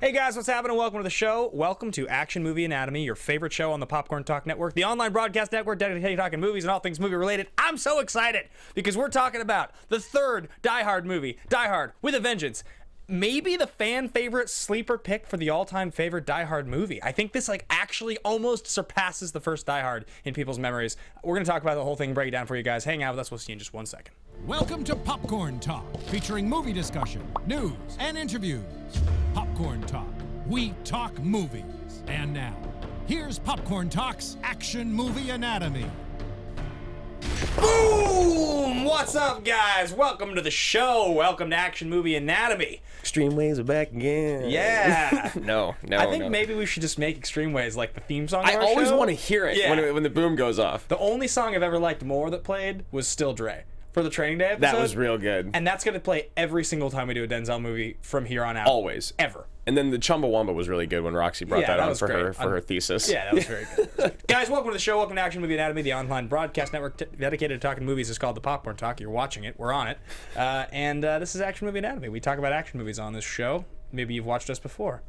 Hey guys, what's happening? Welcome to the show. Welcome to Action Movie Anatomy, your favorite show on the Popcorn Talk Network, the online broadcast network dedicated to talking movies and all things movie related. I'm so excited because we're talking about the third Die Hard movie, Die Hard with a Vengeance. Maybe the fan favorite sleeper pick for the all-time favorite Die Hard movie. I think this actually almost surpasses the first Die Hard in people's memories. We're going to talk about the whole thing, break it down for you guys. Hang out with us. We'll see you in just 1 second. Welcome to Popcorn Talk, featuring movie discussion, news, and interviews. Popcorn Talk. We talk movies. And now, here's Popcorn Talk's Action Movie Anatomy. Boom! What's up, guys? Welcome to the show. Welcome to Action Movie Anatomy. Extreme Ways are back again. Yeah. No. I think maybe we should just make Extreme Ways like the theme song of I our always show. want to hear it when the boom goes off. The only song I've ever liked more that played was Still Dre for the Training Day episode. That was real good. And that's going to play every single time we do a Denzel movie from here on out. Always. Ever. And then the Chumbawamba was really good when Roxy brought that on for her thesis. Yeah, that was very good. Guys, welcome to the show. Welcome to Action Movie Anatomy, the online broadcast network dedicated to talking movies. It's called the Popcorn Talk. You're watching it. We're on it. And this is Action Movie Anatomy. We talk about action movies on this show. Maybe you've watched us before.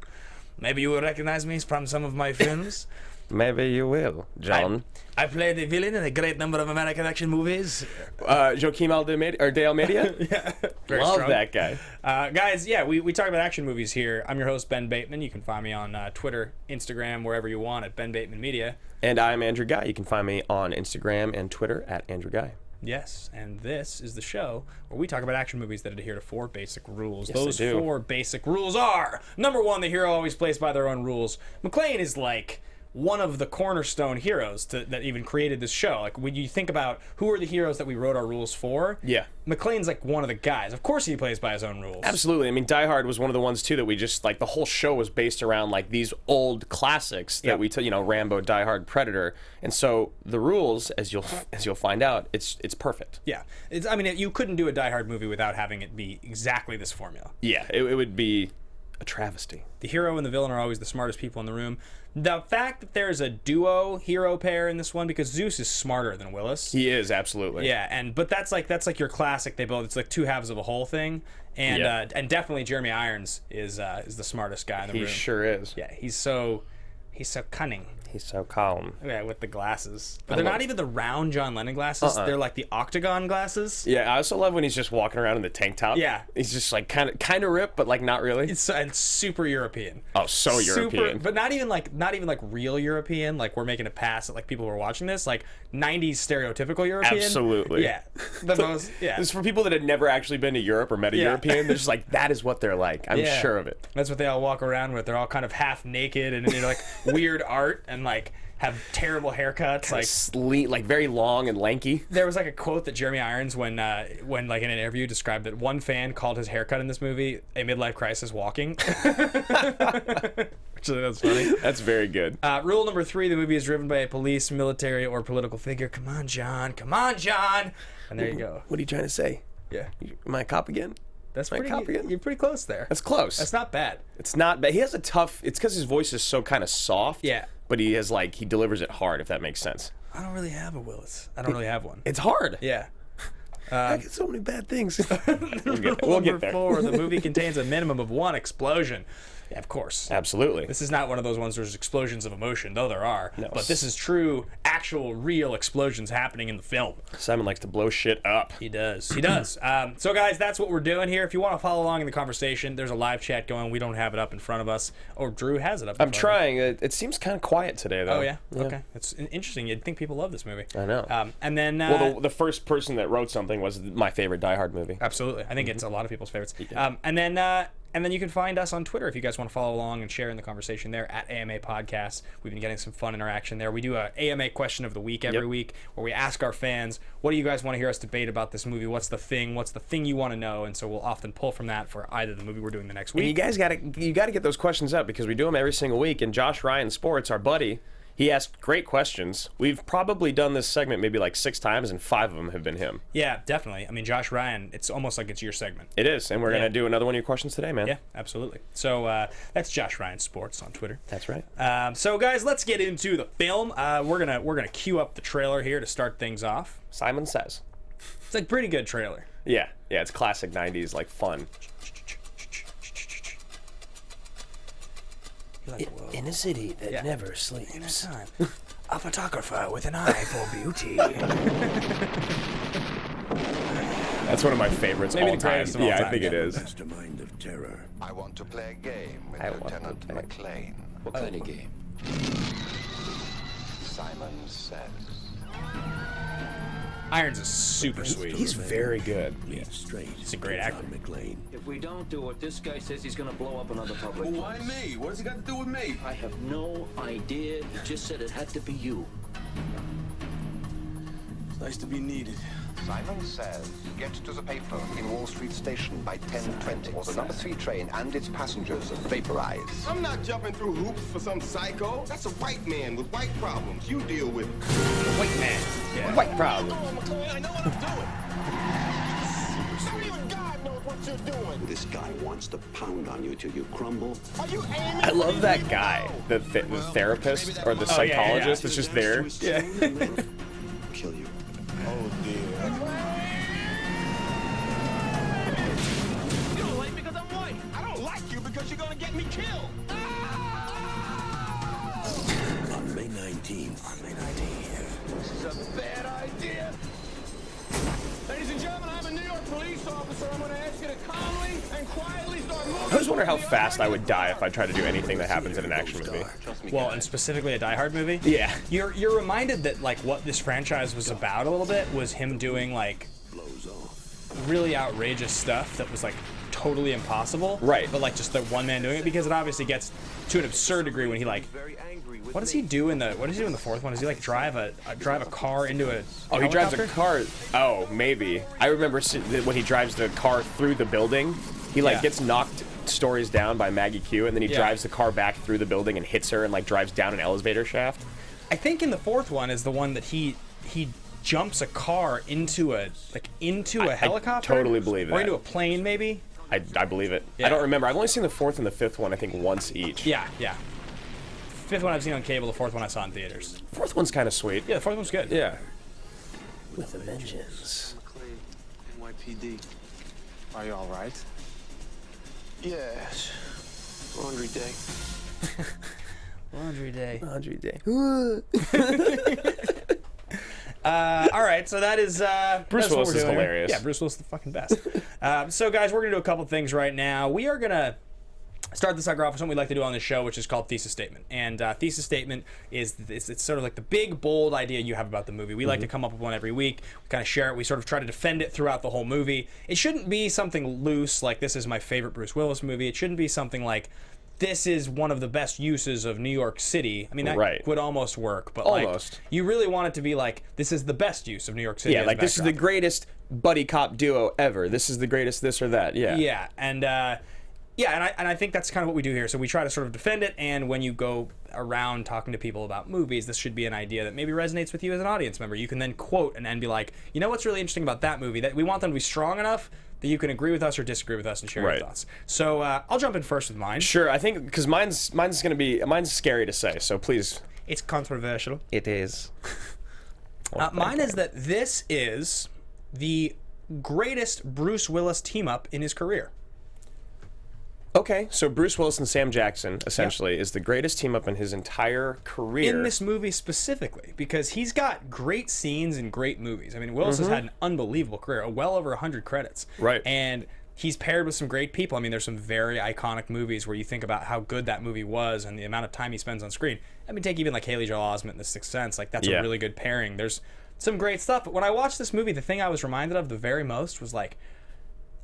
Maybe you will recognize me from some of my films. Maybe you will, John. I played a villain in a great number of American action movies. Joaquim De Almeida? Yeah. Very Love strong. that guy. Guys, yeah, we talk about action movies here. I'm your host, Ben Bateman. You can find me on Twitter, Instagram, wherever you want at Ben Bateman Media. And I'm Andrew Ghai. You can find me on Instagram and Twitter at Andrew Ghai. Yes, and this is the show where we talk about action movies that adhere to 4 basic rules. Yes, Those I do. 4 basic rules are, number 1, the hero always plays by their own rules. McClane is like one of the cornerstone heroes that even created this show. Like, when you think about who are the heroes that we wrote our rules for, Yeah. McClane's like one of the guys. Of course he plays by his own rules. Absolutely. I mean, Die Hard was one of the ones, too, that we just, the whole show was based around, these old classics that we took, Rambo, Die Hard, Predator. And so the rules, as you'll find out, it's perfect. Yeah. You couldn't do a Die Hard movie without having it be exactly this formula. Yeah, it would be a travesty. The hero and the villain are always the smartest people in the room. The fact that there's a duo hero pair in this one, because Zeus is smarter than Willis. He is, absolutely. Yeah, but that's like your classic. It's like 2 halves of a whole thing, and definitely Jeremy Irons is the smartest guy in the room. He sure is. Yeah, he's so cunning. He's so calm. Yeah, with the glasses. But they're not even the round John Lennon glasses. They're like the octagon glasses. Yeah, I also love when he's just walking around in the tank top. Yeah. He's just kind of ripped, but not really. It's super European. Oh, so European. But not even like real European. Like, we're making a pass at people who are watching this. Like 90s stereotypical European. Absolutely. Yeah. The most. Yeah. This is for people that had never actually been to Europe or met a European. They're just that is what they're like. I'm sure of it. That's what they all walk around with. They're all kind of half naked and weird art and have terrible haircuts, sleek, very long and lanky. There was a quote that Jeremy Irons, when in an interview, described that one fan called his haircut in this movie a midlife crisis walking. Actually, that's funny. That's very good. Rule number 3: the movie is driven by a police, military, or political figure. Come on, John. And there you go. What are you trying to say? Yeah. Am I a cop again? That's pretty. You're pretty close there. That's close. That's not bad. It's not bad. He has a tough. It's because his voice is so kind of soft. Yeah. But he has he delivers it hard, if that makes sense. I don't really have a Willis. I don't really have one. It's hard. Yeah. I get so many bad things. We'll get there. 4: the movie contains a minimum of 1 explosion. Yeah, of course. Absolutely. This is not one of those ones where there's explosions of emotion, though there are. No. But this is true, actual, real explosions happening in the film. Simon likes to blow shit up. He does. So, guys, that's what we're doing here. If you want to follow along in the conversation, there's a live chat going. We don't have it up in front of us. Or Drew has it up in front trying. It seems kind of quiet today, though. Oh, yeah? Okay. It's interesting. You'd think people love this movie. I know. And then... well, the first person that wrote something was my favorite Die Hard movie. Absolutely. I think it's a lot of people's favorites. And then you can find us on Twitter if you guys want to follow along and share in the conversation there at AMA Podcast. We've been getting some fun interaction there. We do a AMA question of the week every week where we ask our fans, what do you guys want to hear us debate about this movie? What's the thing? What's the thing you want to know? And so we'll often pull from that for either the movie we're doing the next week. And you guys gotta get those questions up because we do them every single week. And Josh Ryan Sports, our buddy, he asked great questions. We've probably done this segment maybe 6 times, and 5 of them have been him. Yeah, definitely. I mean, Josh Ryan, it's almost like it's your segment. It is, and we're going to do another one of your questions today, man. Yeah, absolutely. So that's Josh Ryan Sports on Twitter. That's right. So, guys, let's get into the film. We're gonna cue up the trailer here to start things off. Simon Says. It's a pretty good trailer. Yeah, it's classic 90s, fun. In a city that never sleeps. In a time. A photographer with an eye for beauty. That's one of my favorites Maybe all the time. greatest of all Yeah, time. I think it is. Mastermind of terror. I want to play a game with I want to Lieutenant play. McClane. What kind of game? Simon Says. Irons is super sweet. He's very good. Lead straight. He's a great to actor. John McClane. If we don't do it, this guy says he's gonna blow up another public Well, why place. me? What does he got to do with me? I have no idea. He just said it had to be you. It's nice to be needed. Simon Says. Get to the payphone in Wall Street Station by 10:20, or the number 3 train and its passengers vaporize. I'm not jumping through hoops for some psycho. That's a white man with white problems. You deal with it. White man. Yeah. White problem. I know what I'm doing. Not even God knows what you're doing. This guy wants to pound on you till you crumble. Are you aiming? I love that guy, the therapist or the psychologist that's just there. Yeah. Kill you. Oh, dear. You don't like me because I'm white. I don't like you because you're going to get me killed. On May 19th. This is a bad idea. Ladies and gentlemen, I'm a New York police officer. I'm going to ask you to calmly and quietly start moving. I always wonder how fast I would die if I tried to do anything that happens in an action movie. Well, and specifically a Die Hard movie. Yeah. You're reminded that like what this franchise was about a little bit was him doing like Blows off. really outrageous stuff that was like totally impossible. Right. But like just the one man doing it, because it obviously gets to an absurd degree when he like what does he do in the fourth one? Does he like drive a car into a Oh, he drives a helicopter? car. Oh, maybe. I remember when he drives the car through the building. He like Yeah. gets knocked stories down by Maggie Q, and then he Yeah. drives the car back through the building and hits her and like drives down an elevator shaft. I think in the fourth one is the one that he jumps a car into a helicopter. I totally believe Or that. into a plane maybe. I believe it. Yeah. I don't remember. I've only seen the fourth and the fifth one, I think, once each. Yeah. Fifth one I've seen on cable. The fourth one I saw in theaters. Fourth one's kind of sweet. Yeah, the fourth one's good. Yeah. With a vengeance. NYPD. Are you all right? Yes. Laundry day. Laundry day. Laundry day. All right, so that is Bruce that's what Willis we're is doing here. hilarious. Yeah, Bruce Willis is the fucking best. So guys, we're gonna do a couple things right now. We are gonna start this sucker off with something we like to do on this show, which is called Thesis Statement. And Thesis Statement is it's sort of like the big, bold idea you have about the movie. We like to come up with one every week. We kind of share it. We sort of try to defend it throughout the whole movie. It shouldn't be something loose like this is my favorite Bruce Willis movie. It shouldn't be something like this is one of the best uses of New York City. I mean, that Right. would almost work, but Almost. like you really want it to be like this is the best use of New York City. Yeah, as a like this is the backdrop. greatest buddy cop duo ever. This is the greatest this or that. Yeah. Yeah, and I think that's kind of what we do here. So we try to sort of defend it, and when you go around talking to people about movies, this should be an idea that maybe resonates with you as an audience member. You can then quote and be like, you know what's really interesting about that movie? That we want them to be strong enough that you can agree with us or disagree with us and share Right. your thoughts. So I'll jump in first with mine. Sure, I think because mine's scary to say, so please. It's controversial. It is. Mine is that this is the greatest Bruce Willis team up in his career. Okay, so Bruce Willis and Sam Jackson essentially is the greatest team up in his entire career. In this movie specifically, because he's got great scenes in great movies. I mean, Willis has had an unbelievable career, well over 100 credits. Right. And he's paired with some great people. I mean, there's some very iconic movies where you think about how good that movie was and the amount of time he spends on screen. I mean, take even like Haley Joel Osment in The Sixth Sense. Like, that's Yeah. a really good pairing. There's some great stuff. But when I watched this movie, the thing I was reminded of the very most was like,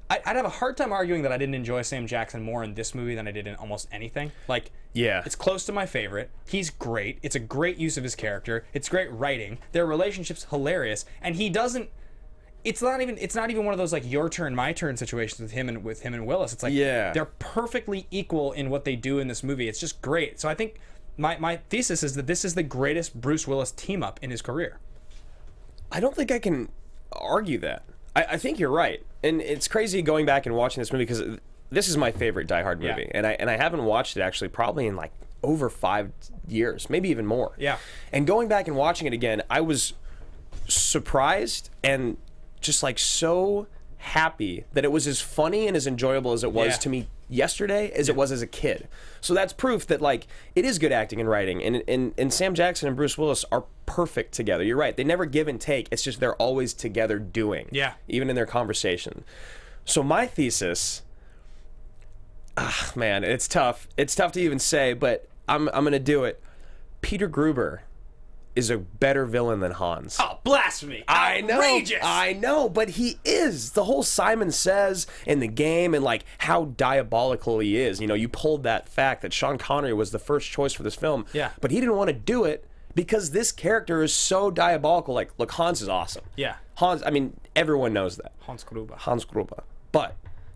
I'd have a hard time arguing that I didn't enjoy Sam Jackson more in this movie than I did in almost anything. Like, Yeah. it's close to my favorite. He's great. It's a great use of his character. It's great writing. Their relationship's hilarious, and he doesn't. It's not even one of those like your turn, my turn situations with him and Willis. It's like Yeah. they're perfectly equal in what they do in this movie. It's just great. So I think my thesis is that this is the greatest Bruce Willis team up in his career. I don't think I can argue that. I think you're right, and it's crazy going back and watching this movie because this is my favorite Die Hard movie, Yeah. and I haven't watched it actually probably in like over 5 years, maybe even more. Yeah. And going back and watching it again, I was surprised and just like so happy that it was as funny and as enjoyable as it was to me yesterday as it was as a kid. So that's proof that like it is good acting and writing, and Sam Jackson and Bruce Willis are perfect together. You're right, they never give and take. It's just they're always together doing, even in their conversation. So my thesis, man, it's tough to even say, but I'm gonna do it. Peter Gruber is a better villain than Hans. Oh, blasphemy! Outrageous! I know, but he is. The whole Simon Says in the game and like how diabolical he is. You know, you pulled that fact that Sean Connery was the first choice for this film. Yeah. But he didn't want to do it because this character is so diabolical. Like, look, Hans is awesome. Yeah. Hans, I mean, everyone knows that. Hans Gruber. Hans Gruber. But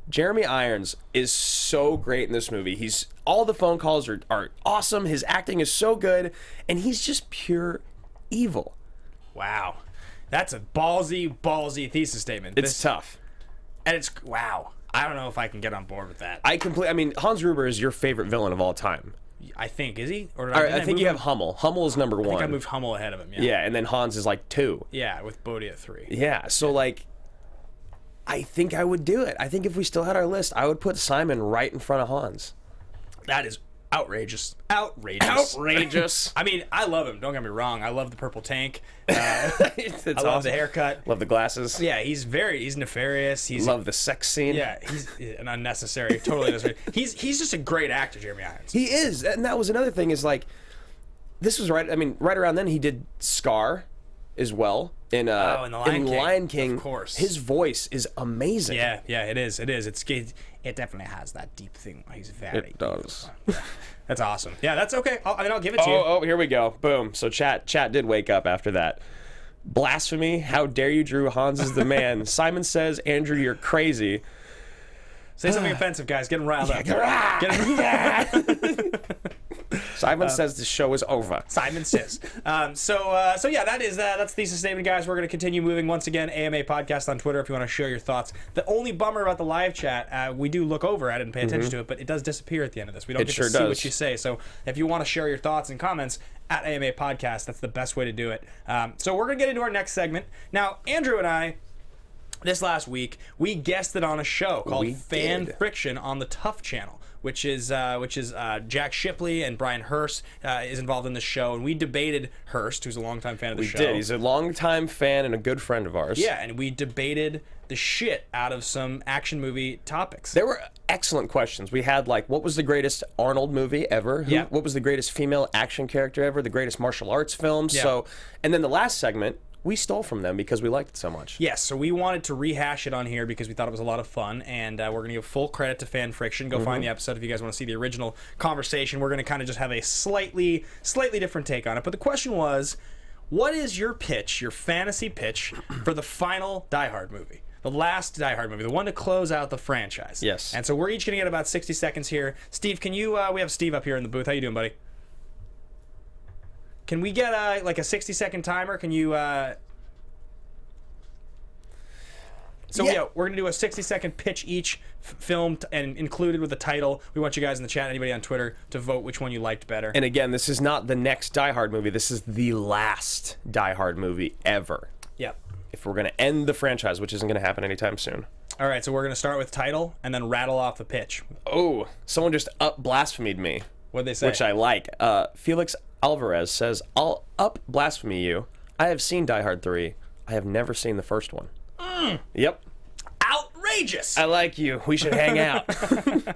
Jeremy Irons is so great in this movie. All the phone calls are awesome. His acting is so good, and he's just pure evil. Wow. That's a ballsy thesis statement. It's tough. And it's, wow. I don't know if I can get on board with that. I mean, Hans Gruber is your favorite villain of all time. I think, is he? Or I think you have Hummel. Hummel is number 1. I think I moved Hummel ahead of him, Yeah, and then Hans is like 2. Yeah, with Bodhi at 3. Yeah, so like, I think I would do it. I think if we still had our list, I would put Simon right in front of Hans. That is outrageous. I mean, I love him. Don't get me wrong. I love the purple tank. I love the haircut. Love the glasses. Yeah, he's nefarious. Love the sex scene. Yeah, he's an unnecessary, totally unnecessary. He's just a great actor, Jeremy Irons. He is, and that was another thing. Is like, this was right. I mean, right around then he did Scar, as well. In the Lion King, of course. His voice is amazing. Yeah, it is. It definitely has that deep thing. He's very. It does. That's awesome. Yeah, that's okay. I'll give it to you. Oh, here we go. Boom. So chat did wake up after that. Blasphemy! How dare you, Drew? Hans is the man. Simon Says, Andrew, you're crazy. Say something offensive, guys. Get him riled up. Simon Says the show is over. Simon Says. So yeah, that's thesis statement, guys. We're going to continue moving. Once again, AMA Podcast on Twitter if you want to share your thoughts. The only bummer about the live chat, we do look over at it and pay attention to it, but it does disappear at the end of this. We don't get to see what you say. So if you want to share your thoughts and comments at AMA Podcast, that's the best way to do it. So we're going to get into our next segment. Now, Andrew and I, this last week, we guested on a show called Fan Friction on the Tough Channel, which is Jack Shipley and Brian Hurst is involved in the show, and we debated Hurst, who's a longtime fan of the show. We did. He's a longtime fan and a good friend of ours. Yeah, and we debated the shit out of some action movie topics. There were excellent questions. We had like, what was the greatest Arnold movie ever? What was the greatest female action character ever? The greatest martial arts film? Yeah. So, and then the last segment, we stole from them because we liked it so much. Yes, so we wanted to rehash it on here because we thought it was a lot of fun, and we're going to give full credit to Fan Friction. Go find the episode if you guys want to see the original conversation. We're going to kind of just have a slightly different take on it. But the question was, what is your pitch, your fantasy pitch, for the final Die Hard movie? The last Die Hard movie, the one to close out the franchise. Yes. And so we're each going to get about 60 seconds here. Steve, can you, we have Steve up here in the booth. How you doing, buddy? Can we get like a 60-second timer? Can you? So yeah, we're gonna do a 60-second pitch each, filmed and included with the title. We want you guys in the chat, anybody on Twitter, to vote which one you liked better. And again, this is not the next Die Hard movie. This is the last Die Hard movie ever. Yep. If we're gonna end the franchise, which isn't gonna happen anytime soon. All right, so we're gonna start with title and then rattle off the pitch. Oh, someone just blasphemed me. What'd they say? Which I like. Felix Alvarez says, I'll blaspheme you. I have seen Die Hard 3. I have never seen the first one. Yep. Outrageous! I like you. We should hang out. All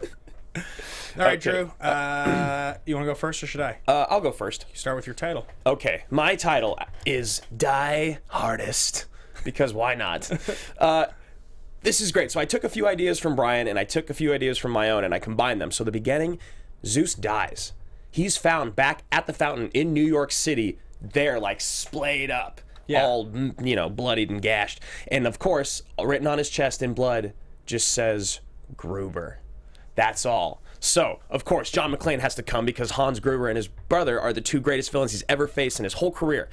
right, Drew. You want to go first or should I? I'll go first. You start with your title. Okay. My title is Die Hardest. Because why not? This is great. So I took a few ideas from Brian and I took a few ideas from my own and I combined them. So the beginning, Zeus dies. He's found back at the fountain in New York City, there, like, splayed up, all, bloodied and gashed. And, of course, written on his chest in blood just says, Gruber. That's all. So, of course, John McClane has to come because Hans Gruber and his brother are the two greatest villains he's ever faced in his whole career.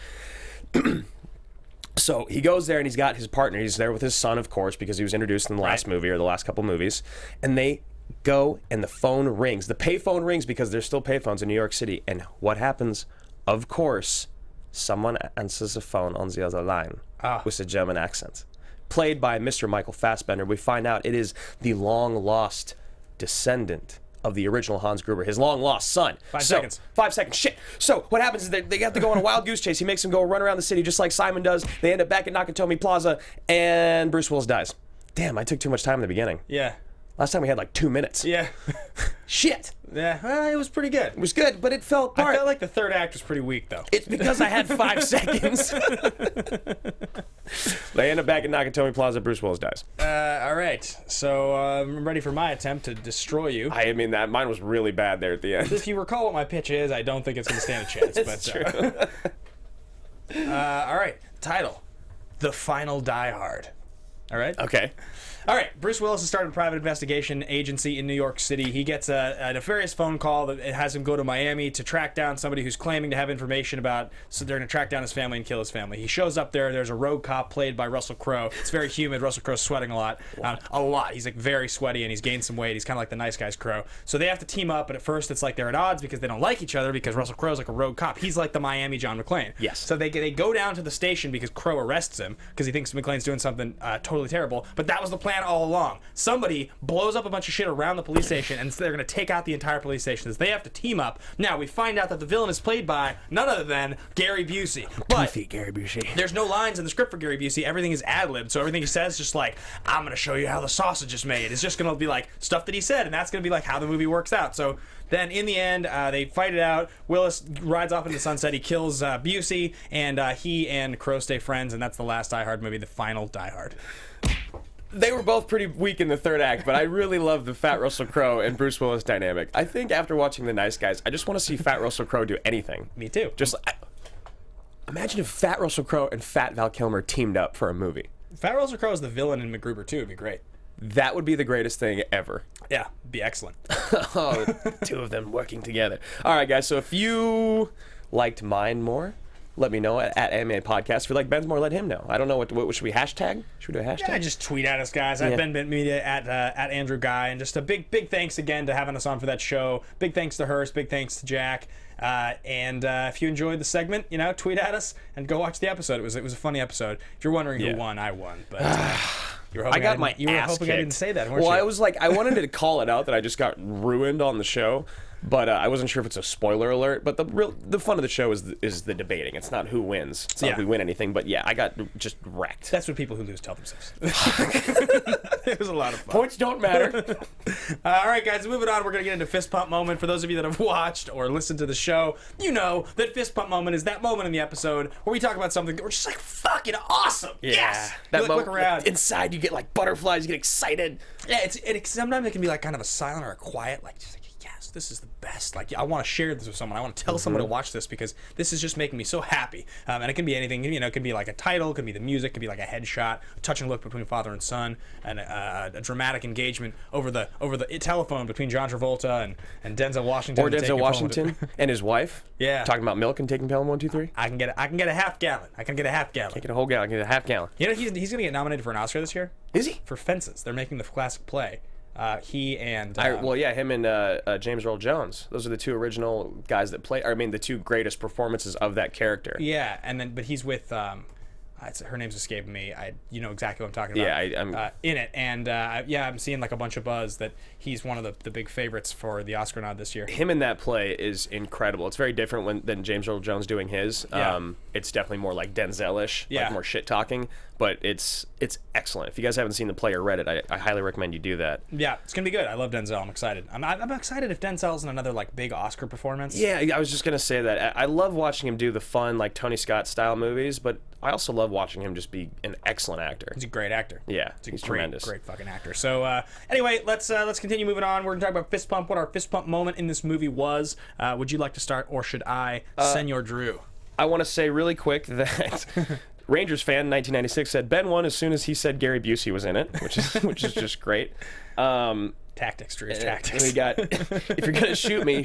So he goes there and he's got his partner. He's there with his son, of course, because he was introduced in the last movie or the last couple movies. And they go and the phone rings. The payphone rings because there's still payphones in New York City. And what happens? Of course, someone answers the phone on the other line with a German accent. played by Mr. Michael Fassbender. We find out it is the long-lost descendant of the original Hans Gruber, his long-lost son. 5 seconds. 5 seconds. Shit. So what happens is they have to go on a wild goose chase. He makes them go run around the city just like Simon does. They end up back at Nakatomi Plaza, and Bruce Willis dies. Damn, I took too much time in the beginning. Yeah. Last time we had like 2 minutes. Yeah. Shit. Yeah. Well, it was pretty good. It was good, but it felt I felt like the third act was pretty weak, though. It's because I had 5 seconds. They end up back at Nakatomi Plaza. Bruce Willis dies. All right. So I'm ready for my attempt to destroy you. I mean, that mine was really bad there at the end. If you recall what my pitch is, I don't think it's going to stand a chance. It's true. All right. Title: The Final Die Hard. All right. Okay. All right, Bruce Willis has started a private investigation agency in New York City. He gets a nefarious phone call that it has him go to Miami to track down somebody who's claiming to have information about, so they're going to track down his family and kill his family. He shows up there. There's a rogue cop played by Russell Crowe. It's very humid. Russell Crowe's sweating a lot. He's like very sweaty, and he's gained some weight. He's kind of like the nice guy's Crowe. So they have to team up, but at first it's like they're at odds because they don't like each other because Russell Crowe's like a rogue cop. He's like the Miami John McClane. Yes. So they go down to the station because Crowe arrests him because he thinks McClane's doing something totally terrible. But that was the plan all along. Somebody blows up a bunch of shit around the police station, and they're going to take out the entire police station. They have to team up. Now, we find out that the villain is played by none other than Gary Busey. But Gary Busey. there's no lines in the script for Gary Busey. Everything is ad-libbed, so everything he says is just like, I'm going to show you how the sausage is made. It's just going to be like stuff that he said, and that's going to be like how the movie works out. So then, in the end, they fight it out. Willis rides off into the sunset. He kills Busey, and he and Crowe stay friends, and that's the last Die Hard movie, the final Die Hard. They were both pretty weak in the third act, but I really love the Fat Russell Crowe and Bruce Willis dynamic. I think after watching The Nice Guys, I just want to see Fat Russell Crowe do anything. Me too. Just imagine if Fat Russell Crowe and Fat Val Kilmer teamed up for a movie. Fat Russell Crowe is the villain in MacGruber 2. It'd be great. That would be the greatest thing ever. Yeah, it'd be excellent. Oh, two of them working together. All right, guys, so if you liked mine more, let me know at AMA Podcast. If you like Ben's more, let him know. I don't know, what should we hashtag? Should we do a hashtag? Yeah, just tweet at us, guys. I've been Media at Andrew Ghai, and just a big thanks again to having us on for that show. Big thanks to Hurst. Big thanks to Jack. And if you enjoyed the segment, tweet at us and go watch the episode. It was a funny episode. If you're wondering who won, I won. But you were hoping I didn't say that, weren't you? Well, I was like, I wanted to call it out that I just got ruined on the show. But I wasn't sure if it's a spoiler alert. But the fun of the show is the debating. It's not who wins. It's not if we win anything. But yeah, I got just wrecked. That's what people who lose tell themselves. It was a lot of fun. Points don't matter. All right, guys, moving on. We're going to get into Fist Pump Moment. For those of you that have watched or listened to the show, you know that Fist Pump Moment is that moment in the episode where we talk about something that we're just like, fucking awesome. Yeah. Yes. That look around. Inside, you get like butterflies. You get excited. Yeah, sometimes it can be like kind of a silent or a quiet, like, just like, yes, this is the best. Like, I want to share this with someone. I want to tell someone to watch this because this is just making me so happy. And it can be anything. It can be like a title. It can be the music. It can be like a headshot, a touching look between father and son, and a dramatic engagement over the telephone between John Travolta and Denzel Washington. Or Denzel Washington and his wife. Yeah. Talking about milk and taking Pelham 1, 2, 3. I can get a half gallon. Can't get a whole gallon. I can get a half gallon. He's gonna get nominated for an Oscar this year. Is he? For Fences. They're making the classic play. He and him and James Earl Jones. Those are the two original guys that play. The two greatest performances of that character. Yeah, but he's with her name's escaping me. You know exactly what I'm talking about. Yeah, I'm in it, and I'm seeing like a bunch of buzz that he's one of the big favorites for the Oscar nod this year. Him in that play is incredible. It's very different than James Earl Jones doing his. Yeah. It's definitely more like Denzel-ish, yeah. like more shit talking. But it's excellent. If you guys haven't seen the play or read it, I highly recommend you do that. Yeah, it's gonna be good. I love Denzel. I'm excited. I'm excited if Denzel's in another like big Oscar performance. Yeah, I was just gonna say that. I love watching him do the fun like Tony Scott style movies, but I also love watching him just be an excellent actor. He's a great actor. Yeah, he's tremendous. Great fucking actor. So anyway, let's continue moving on. We're gonna talk about Fist Pump. What our Fist Pump moment in this movie was. Would you like to start, or should I? Senor Drew. I want to say really quick that. Rangers fan 1996 said Ben won as soon as he said Gary Busey was in it, which is just great. Tactics, Drew's tactics. We got if you're gonna shoot me,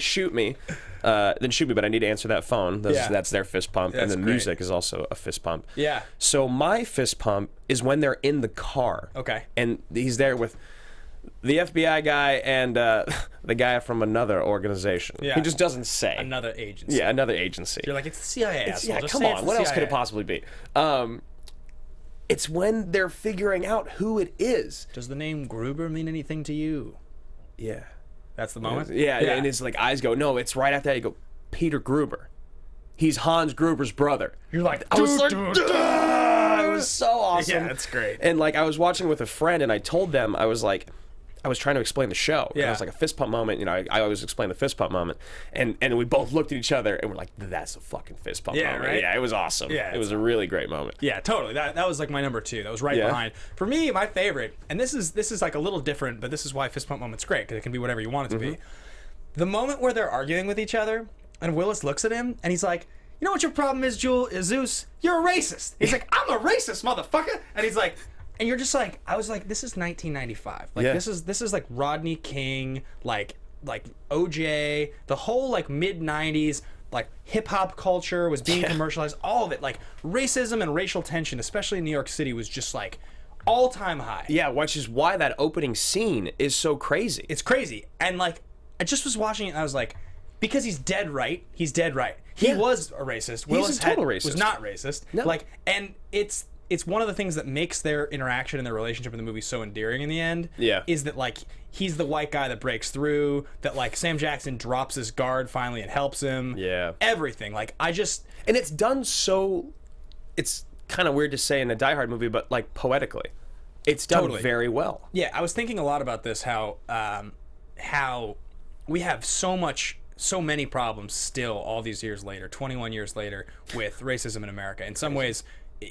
then shoot me. But I need to answer that phone. That's their fist pump, and the music is also a fist pump. Yeah. So my fist pump is when they're in the car. Okay. And he's there with the FBI guy and the guy from another organization. Yeah. He just doesn't say. Another agency. Yeah, another agency. You're like, it's the CIA. Yeah, come on. What else could it possibly be? It's when they're figuring out who it is. Does the name Gruber mean anything to you? Yeah. That's the moment? Yeah, and his like eyes go, no, it's right after that. You go, Peter Gruber. He's Hans Gruber's brother. You're like, I was like, "Duh!" It was so awesome. Yeah, that's great. And like I was watching with a friend, and I told them, I was trying to explain the show. Yeah. It was like a fist pump moment. You know, I always explain the fist pump moment, and we both looked at each other and we're like, "That's a fucking fist pump moment." Right? Yeah, it was awesome. Yeah, it was a really great moment. Yeah, totally. That was like my number 2. That was right behind. For me, my favorite, and this is like a little different, but this is why fist pump moment's great because it can be whatever you want it to be. The moment where they're arguing with each other, and Willis looks at him, and he's like, "You know what your problem is, Zeus? You're a racist." He's like, "I'm a racist, motherfucker," and he's like. And you're just like, I was like, this is 1995. Like this is like Rodney King, like OJ, the whole like mid 90s, like hip hop culture was being commercialized. All of it, like racism and racial tension, especially in New York City, was just like all time high. Yeah, which is why that opening scene is so crazy. It's crazy, and like I just was watching it, and I was like, because he's dead right. He's dead right. He was a racist. Willis a total racist. Was not racist. No. Like, and it's one of the things that makes their interaction and their relationship in the movie so endearing in the end. Yeah. Is that like he's the white guy that breaks through, that like Sam Jackson drops his guard finally and helps him. Yeah. Everything. Like and it's done so, it's kind of weird to say in a Die Hard movie, but like poetically. It's done very well. Yeah, I was thinking a lot about this, how we have so many problems still all these years later, 21 years later, with racism in America. In some ways,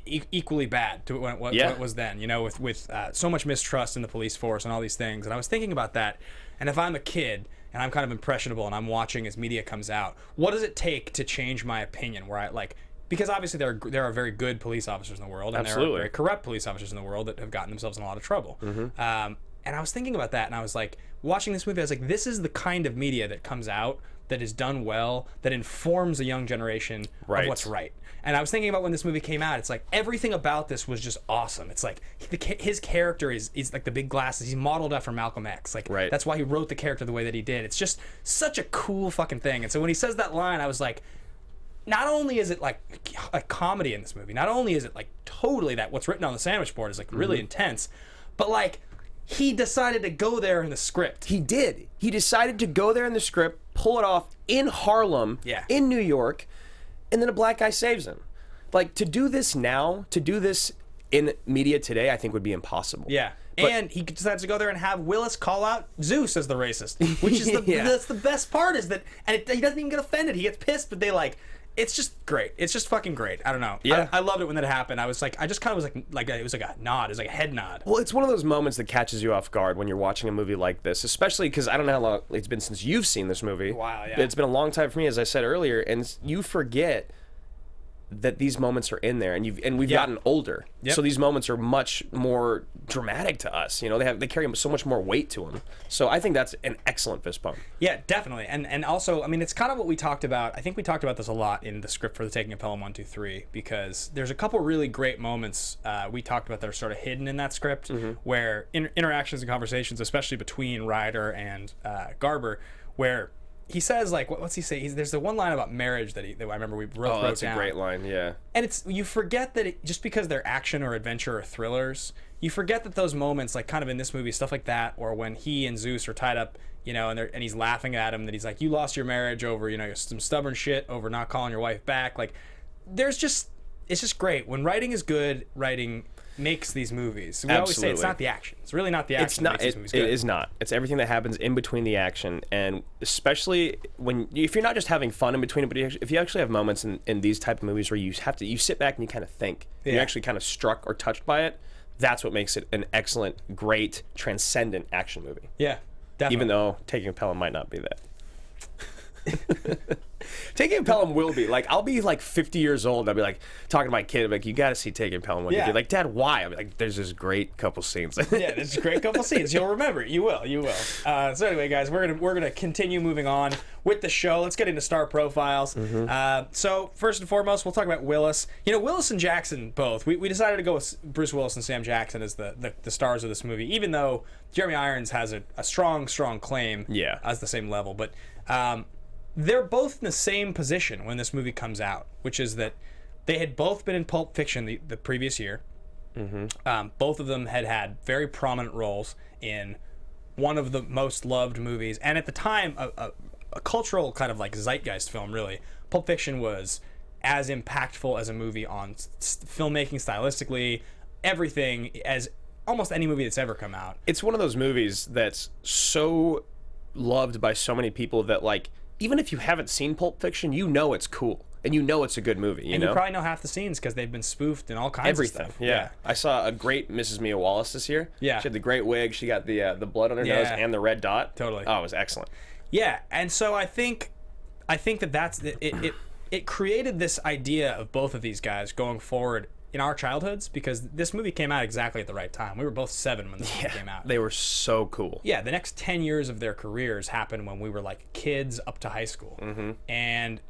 equally bad to what it was then, you know, with so much mistrust in the police force and all these things. And I was thinking about that, and if I'm a kid and I'm kind of impressionable and I'm watching as media comes out, what does it take to change my opinion where I like, because obviously there are very good police officers in the world, and there are very corrupt police officers in the world that have gotten themselves in a lot of trouble. And I was thinking about that, and I was like, watching this movie, I was like, this is the kind of media that comes out that is done well, that informs a young generation of what's right. And I was thinking about when this movie came out, it's like everything about this was just awesome. It's like his character is like the big glasses. He's modeled after Malcolm X. Like that's why he wrote the character the way that he did. It's just such a cool fucking thing. And so when he says that line, I was like, not only is it like a comedy in this movie, not only is it like totally that what's written on the sandwich board is like really intense, but like he decided to go there in the script. He did. He decided to go there in the script, pull it off in Harlem, in New York, and then a black guy saves him. Like, to do this now, to do this in media today, I think would be impossible. Yeah. But, and he decides to go there and have Willis call out Zeus as the racist, which is that's the best part, is that, and he doesn't even get offended. He gets pissed, but they like, it's just great. It's just fucking great. I don't know. Yeah. I loved it when that happened. I was like, I just kind of was like it was like a nod. It was like a head nod. Well, it's one of those moments that catches you off guard when you're watching a movie like this, especially because I don't know how long it's been since you've seen this movie. Wow, yeah. It's been a long time for me, as I said earlier, and you forget that these moments are in there, and we've gotten older, so these moments are much more dramatic to us. You know, they carry so much more weight to them. So I think that's an excellent fist bump. Yeah, definitely, and also, I mean, it's kind of what we talked about. I think we talked about this a lot in the script for The Taking of Pelham 1, 2, 3, because there's a couple really great moments we talked about that are sort of hidden in that script, where interactions and conversations, especially between Ryder and Garber, where he says, like, what's he say? There's the one line about marriage that I remember we wrote down. Oh, that's a great line, yeah. And you forget that just because they're action or adventure or thrillers, you forget that those moments, like kind of in this movie, stuff like that, or when he and Zeus are tied up, you know, and he's laughing at him, that he's like, you lost your marriage over, you know, some stubborn shit over not calling your wife back. Like, it's just great. When writing is good, writing makes these movies. We always say it's not the action. It's really not the action. That makes these movies good. It is not. It's everything that happens in between the action, and especially if you're not just having fun in between it, but if you actually have moments in these type of movies where you sit back and you kind of think, you're actually kind of struck or touched by it. That's what makes it an excellent, great, transcendent action movie. Yeah, definitely. Even though Taking of Pelham might not be that. Taking Pelham will be. Like, I'll be like 50 years old. I'll be like talking to my kid. I'm like, you got to see Taking Pelham one day. Like, Dad, why? I'm like, there's this great couple scenes. Yeah, there's a great couple scenes. You'll remember it. You will. So anyway, guys, we're gonna continue moving on with the show. Let's get into star profiles. So first and foremost, we'll talk about Willis. You know, Willis and Jackson both. We decided to go with Bruce Willis and Sam Jackson as the stars of this movie, even though Jeremy Irons has a strong claim as the same level. But they're both in the same position when this movie comes out, which is that they had both been in Pulp Fiction the previous year. Both of them had very prominent roles in one of the most loved movies, and at the time, a cultural kind of like zeitgeist film, really. Pulp Fiction was as impactful as a movie on filmmaking, stylistically, everything, as almost any movie that's ever come out. It's one of those movies that's so loved by so many people that, like, even if you haven't seen Pulp Fiction, you know it's cool. And you know it's a good movie, you know? You probably know half the scenes because they've been spoofed and all kinds of stuff. Yeah. I saw a great Mrs. Mia Wallace this year. Yeah. She had the great wig. She got the blood on her nose and the red dot. Totally. Oh, it was excellent. Yeah, and so I think that's it created this idea of both of these guys going forward in our childhoods, because this movie came out exactly at the right time. We were both 7 when this movie came out. They were so cool. Yeah, the next 10 years of their careers happened when we were like kids up to high school. And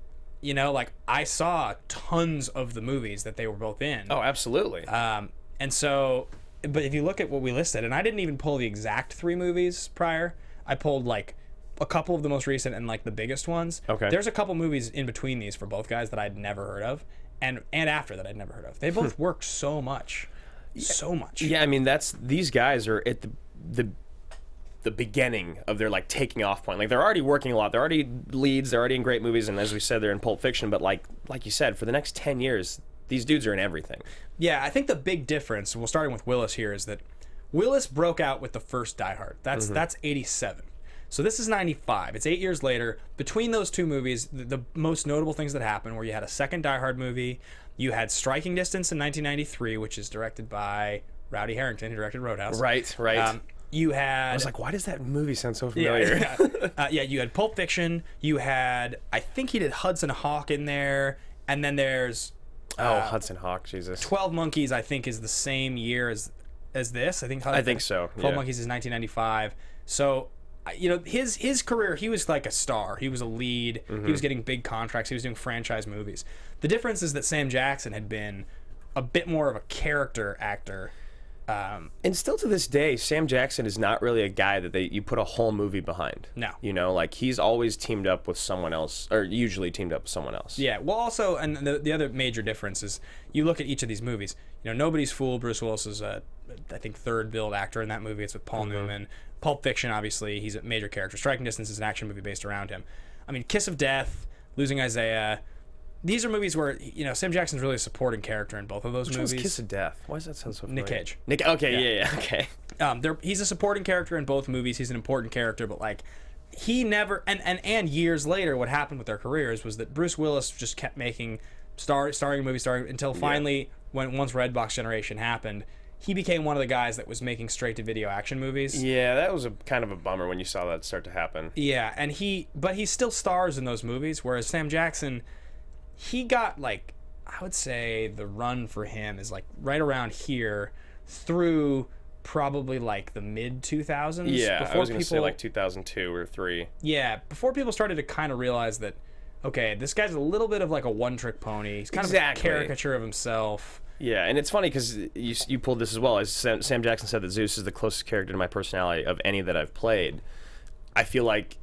you know, like, I saw tons of the movies that they were both in. Oh, absolutely. And so, but if you look at what we listed, and I didn't even pull the exact 3 movies prior, I pulled like a couple of the most recent and like the biggest ones. Okay. There's a couple movies in between these for both guys that I'd never heard of, and after that I'd never heard of. They both worked so much. So much. Yeah, I mean, these guys are at the beginning of their like taking off point. Like, they're already working a lot. They're already leads. They're already in great movies, and as we said, they're in Pulp Fiction. But like you said, for the next 10 years, these dudes are in everything. Yeah, I think the big difference, and we're starting with Willis here, is that Willis broke out with the first Die Hard. That's 87. So this is 95. It's 8 years later. Between those two movies, the most notable things that happened were you had a second Die Hard movie. You had Striking Distance in 1993, which is directed by Rowdy Harrington, who directed Roadhouse. Right. You had... I was like, why does that movie sound so familiar? Yeah, you had Pulp Fiction. You had... I think he did Hudson Hawk in there. And then there's... Hudson Hawk, Jesus. 12 Monkeys, I think, is the same year as this. I think so. 12 Monkeys is 1995. So, you know, his career, he was like a star. He was a lead. He was getting big contracts. He was doing franchise movies. The difference is that Sam Jackson had been a bit more of a character actor. And still to this day, Sam Jackson is not really a guy that you put a whole movie behind. No. You know, like, he's always teamed up with someone else, or usually teamed up with someone else. Yeah, well, also, and the other major difference is you look at each of these movies. You know, Nobody's Fool, Bruce Willis is I think, third billed actor in that movie. It's with Paul Newman. Pulp Fiction, obviously, he's a major character. Striking Distance is an action movie based around him. I mean, Kiss of Death, Losing Isaiah. These are movies where, you know, Sam Jackson's really a supporting character in both of those movies. Which one's Kiss of Death? Why does that sound so familiar? Nick Cage. Okay, yeah, okay. He's a supporting character in both movies. He's an important character, but like, he never... And years later, what happened with their careers was that Bruce Willis just kept making starring movies until finally, once Redbox Generation happened, he became one of the guys that was making straight-to-video action movies. Yeah, that was kind of a bummer when you saw that start to happen. Yeah, but he still stars in those movies, whereas Sam Jackson... He got, like, I would say the run for him is, like, right around here through probably, like, the mid-2000s. Yeah, I was going to say, like, 2002 or 3. Yeah, before people started to kind of realize that, okay, this guy's a little bit of, like, a one-trick pony. He's kind of a caricature of himself. Yeah, and it's funny because you pulled this as well. As Sam Jackson said that Zeus is the closest character to my personality of any that I've played. I feel like...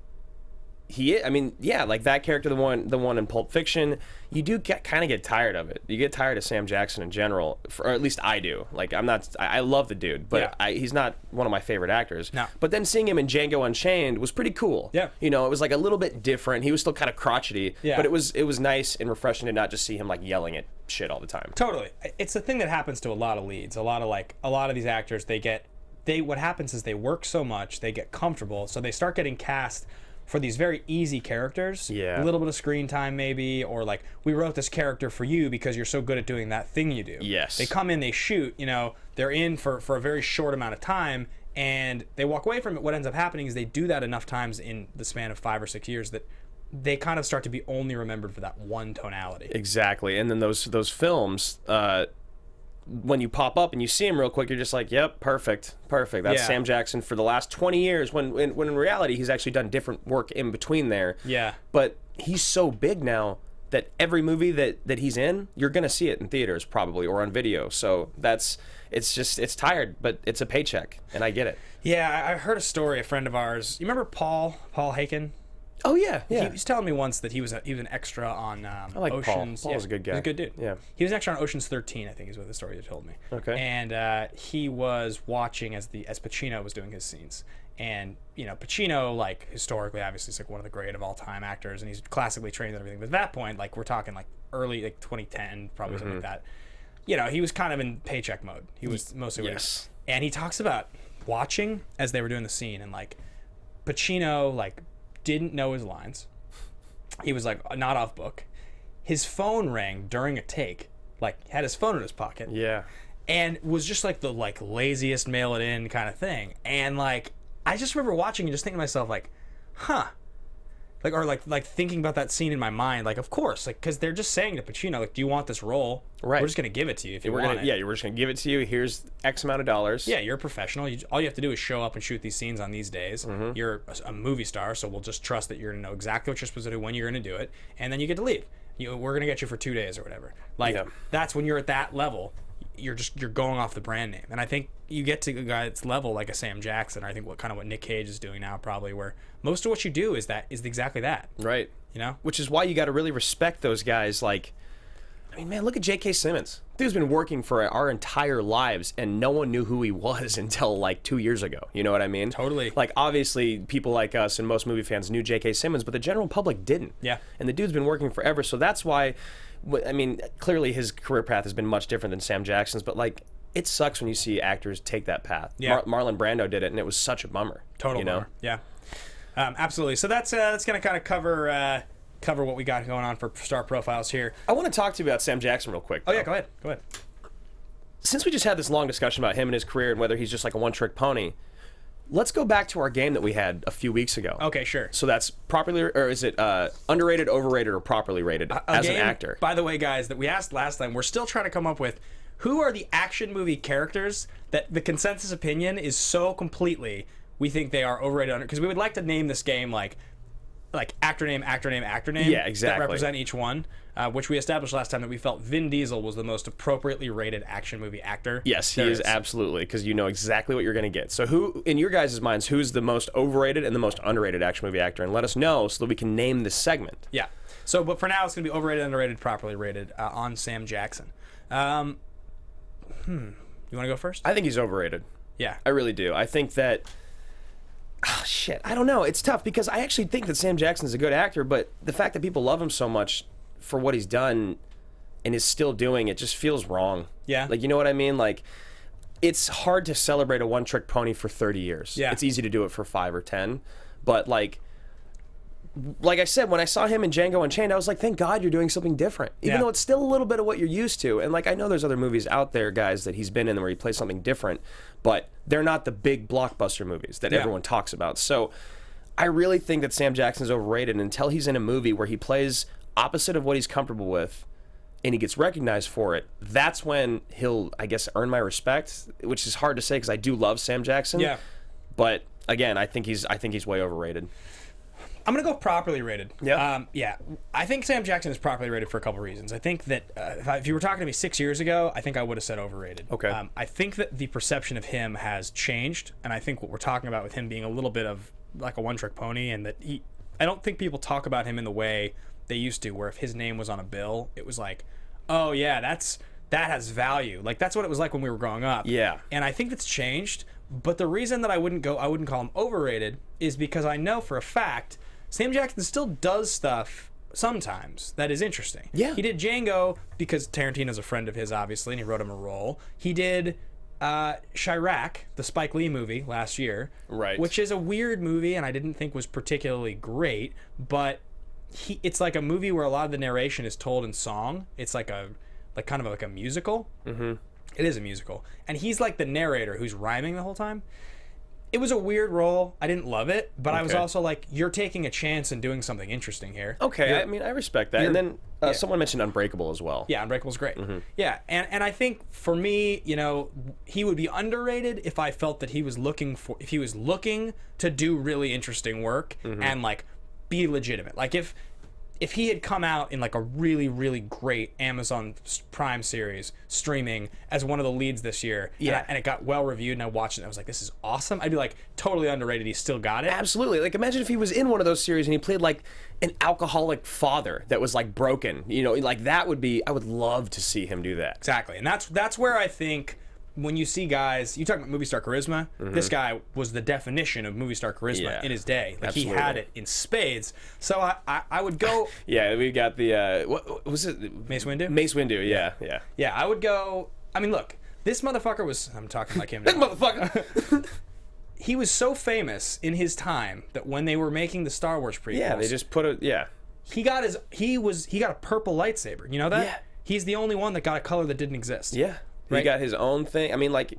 I mean, yeah, like that character, the one in Pulp Fiction, you do kind of get tired of it. You get tired of Sam Jackson in general, or at least I do. Like, I love the dude, but he's not one of my favorite actors. No. But then seeing him in Django Unchained was pretty cool. Yeah. You know, it was like a little bit different. He was still kind of crotchety, but it was nice and refreshing to not just see him like yelling at shit all the time. Totally. It's the thing that happens to a lot of leads. A lot of these actors, what happens is they work so much, they get comfortable, so they start getting cast for these very easy characters, a little bit of screen time maybe, or like, we wrote this character for you because you're so good at doing that thing you do. Yes. They come in, they shoot, you know, they're in for a very short amount of time, and they walk away from it. What ends up happening is they do that enough times in the span of 5 or 6 years that they kind of start to be only remembered for that one tonality. Exactly. And then those films, when you pop up and you see him real quick, you're just like, yep, perfect. That's Sam Jackson for the last 20 years, when in reality he's actually done different work in between there. Yeah. But he's so big now that every movie that he's in, you're going to see it in theaters probably, or on video. So it's tired, but it's a paycheck, and I get it. Yeah, I heard a story, a friend of ours. You remember Paul Haken? Oh yeah, yeah. He was telling me once that he was an extra on I like Oceans. Paul. Paul's a good guy. He's a good dude. Yeah. He was an extra on Oceans 13, I think, is what the story he told me. Okay. And he was watching as Pacino was doing his scenes. And, you know, Pacino, like, historically, obviously, is like one of the great of all time actors, and he's classically trained and everything. But at that point, like, we're talking like early, like 2010, probably something like that. You know, he was kind of in paycheck mode. He was mostly yes. And he talks about watching as they were doing the scene, and like Pacino like didn't know his lines. He was like not off book. His phone rang during a take, like had his phone in his pocket. Yeah. And was just like the like laziest mail it in kind of thing. And like I just remember watching and just thinking to myself like, huh. Like, or like thinking about that scene in my mind, like, of course, like, because they're just saying to Pacino, like, do you want this role? Right. We're just going to give it to you if you want it. Yeah, we're just going to give it to you. Here's X amount of dollars. Yeah, you're a professional. All you have to do is show up and shoot these scenes on these days. You're a movie star, so we'll just trust that you're going to know exactly what you're supposed to do, when you're going to do it, and then you get to leave. We're going to get you for 2 days or whatever. Like, that's when you're at that level. You're going off the brand name. And I think you get to a guy that's level like a Sam Jackson, or I think what Nick Cage is doing now probably, where most of what you do is exactly that. Right. You know? Which is why you got to really respect those guys. Like, I mean, man, look at J.K. Simmons. Dude's been working for our entire lives, and no one knew who he was until like 2 years ago. You know what I mean? Totally. Like, obviously, people like us and most movie fans knew J.K. Simmons, but the general public didn't. Yeah. And the dude's been working forever, so that's why, I mean, clearly his career path has been much different than Sam Jackson's, but like, it sucks when you see actors take that path. Yeah. Marlon Brando did it, and it was such a bummer. Total you know? bummer. Yeah. Absolutely. So that's going to kind of cover what we got going on for star profiles here. I want to talk to you about Sam Jackson real quick. Oh, yeah, go ahead. Since we just had this long discussion about him and his career and whether he's just like a one-trick pony, let's go back to our game that we had a few weeks ago. Okay, sure. So that's properly, or is it underrated, overrated, or properly rated as an actor? By the way, guys, that we asked last time, we're still trying to come up with who are the action movie characters that the consensus opinion is so completely we think they are overrated, because we would like to name this game like actor name, actor name, actor name. Yeah, exactly. That represent each one, which we established last time that we felt Vin Diesel was the most appropriately rated action movie actor. Yes, he is absolutely, because you know exactly what you're going to get. So who, in your guys' minds, who's the most overrated and the most underrated action movie actor? And let us know so that we can name this segment. Yeah. So, but for now, it's going to be overrated, underrated, properly rated on Sam Jackson. You want to go first? I think he's overrated. Yeah. I really do. I think that... Oh, shit. I don't know. It's tough because I actually think that Sam Jackson's a good actor, but the fact that people love him so much for what he's done and is still doing, it just feels wrong. Yeah. Like, you know what I mean? Like, it's hard to celebrate a one-trick pony for 30 years. Yeah. It's easy to do it for 5 or 10. But, like I said, when I saw him in Django Unchained, I was like, thank God you're doing something different. Even though it's still a little bit of what you're used to. And, like, I know there's other movies out there, guys, that he's been in where he plays something different, but they're not the big blockbuster movies that everyone talks about. So I really think that Sam Jackson's overrated until he's in a movie where he plays opposite of what he's comfortable with and he gets recognized for it. That's when he'll, I guess, earn my respect, which is hard to say because I do love Sam Jackson. Yeah. But, again, I think he's way overrated. I'm going to go properly rated. Yeah. Yeah. I think Sam Jackson is properly rated for a couple reasons. I think that if you were talking to me 6 years ago, I think I would have said overrated. Okay. I think that the perception of him has changed, and I think what we're talking about with him being a little bit of like a one-trick pony, and that I don't think people talk about him in the way they used to, where if his name was on a bill, it was like, oh yeah, that has value. Like that's what it was like when we were growing up. Yeah. And I think that's changed, but the reason that I wouldn't call him overrated is because I know for a fact Sam Jackson still does stuff sometimes that is interesting. Yeah. He did Django because Tarantino's a friend of his, obviously, and he wrote him a role. He did Chirac, the Spike Lee movie, last year. Right. Which is a weird movie and I didn't think was particularly great, but it's like a movie where a lot of the narration is told in song. It's like kind of like a musical. Mm-hmm. It is a musical. And he's like the narrator who's rhyming the whole time. It was a weird role. I didn't love it, but I was also like, you're taking a chance and doing something interesting here. Okay, I mean, I respect that. And then someone mentioned Unbreakable as well. Yeah, Unbreakable's great. Mm-hmm. Yeah, and I think for me, you know, he would be underrated if I felt that he was looking to do really interesting work and like be legitimate. Like if if he had come out in like a really, really great Amazon Prime series streaming as one of the leads this year, and it got well reviewed, and I watched it, and I was like, this is awesome. I'd be like, totally underrated. He still got it. Absolutely. Like, imagine if he was in one of those series and he played like an alcoholic father that was like broken. You know, like that would be. I would love to see him do that. Exactly, and that's where I think. When you see guys, you talk about movie star charisma, this guy was the definition of movie star charisma in his day. Like, he had it in spades. So I would go... Yeah, we got the... what was it? Mace Windu? Mace Windu, yeah. Yeah, I would go... I mean, look, this motherfucker was... I'm talking like him now. This motherfucker! He was so famous in his time that when they were making the Star Wars prequels... Yeah, they just put a... Yeah. He got a purple lightsaber. You know that? Yeah. He's the only one that got a color that didn't exist. Yeah. He got his own thing. I mean, like,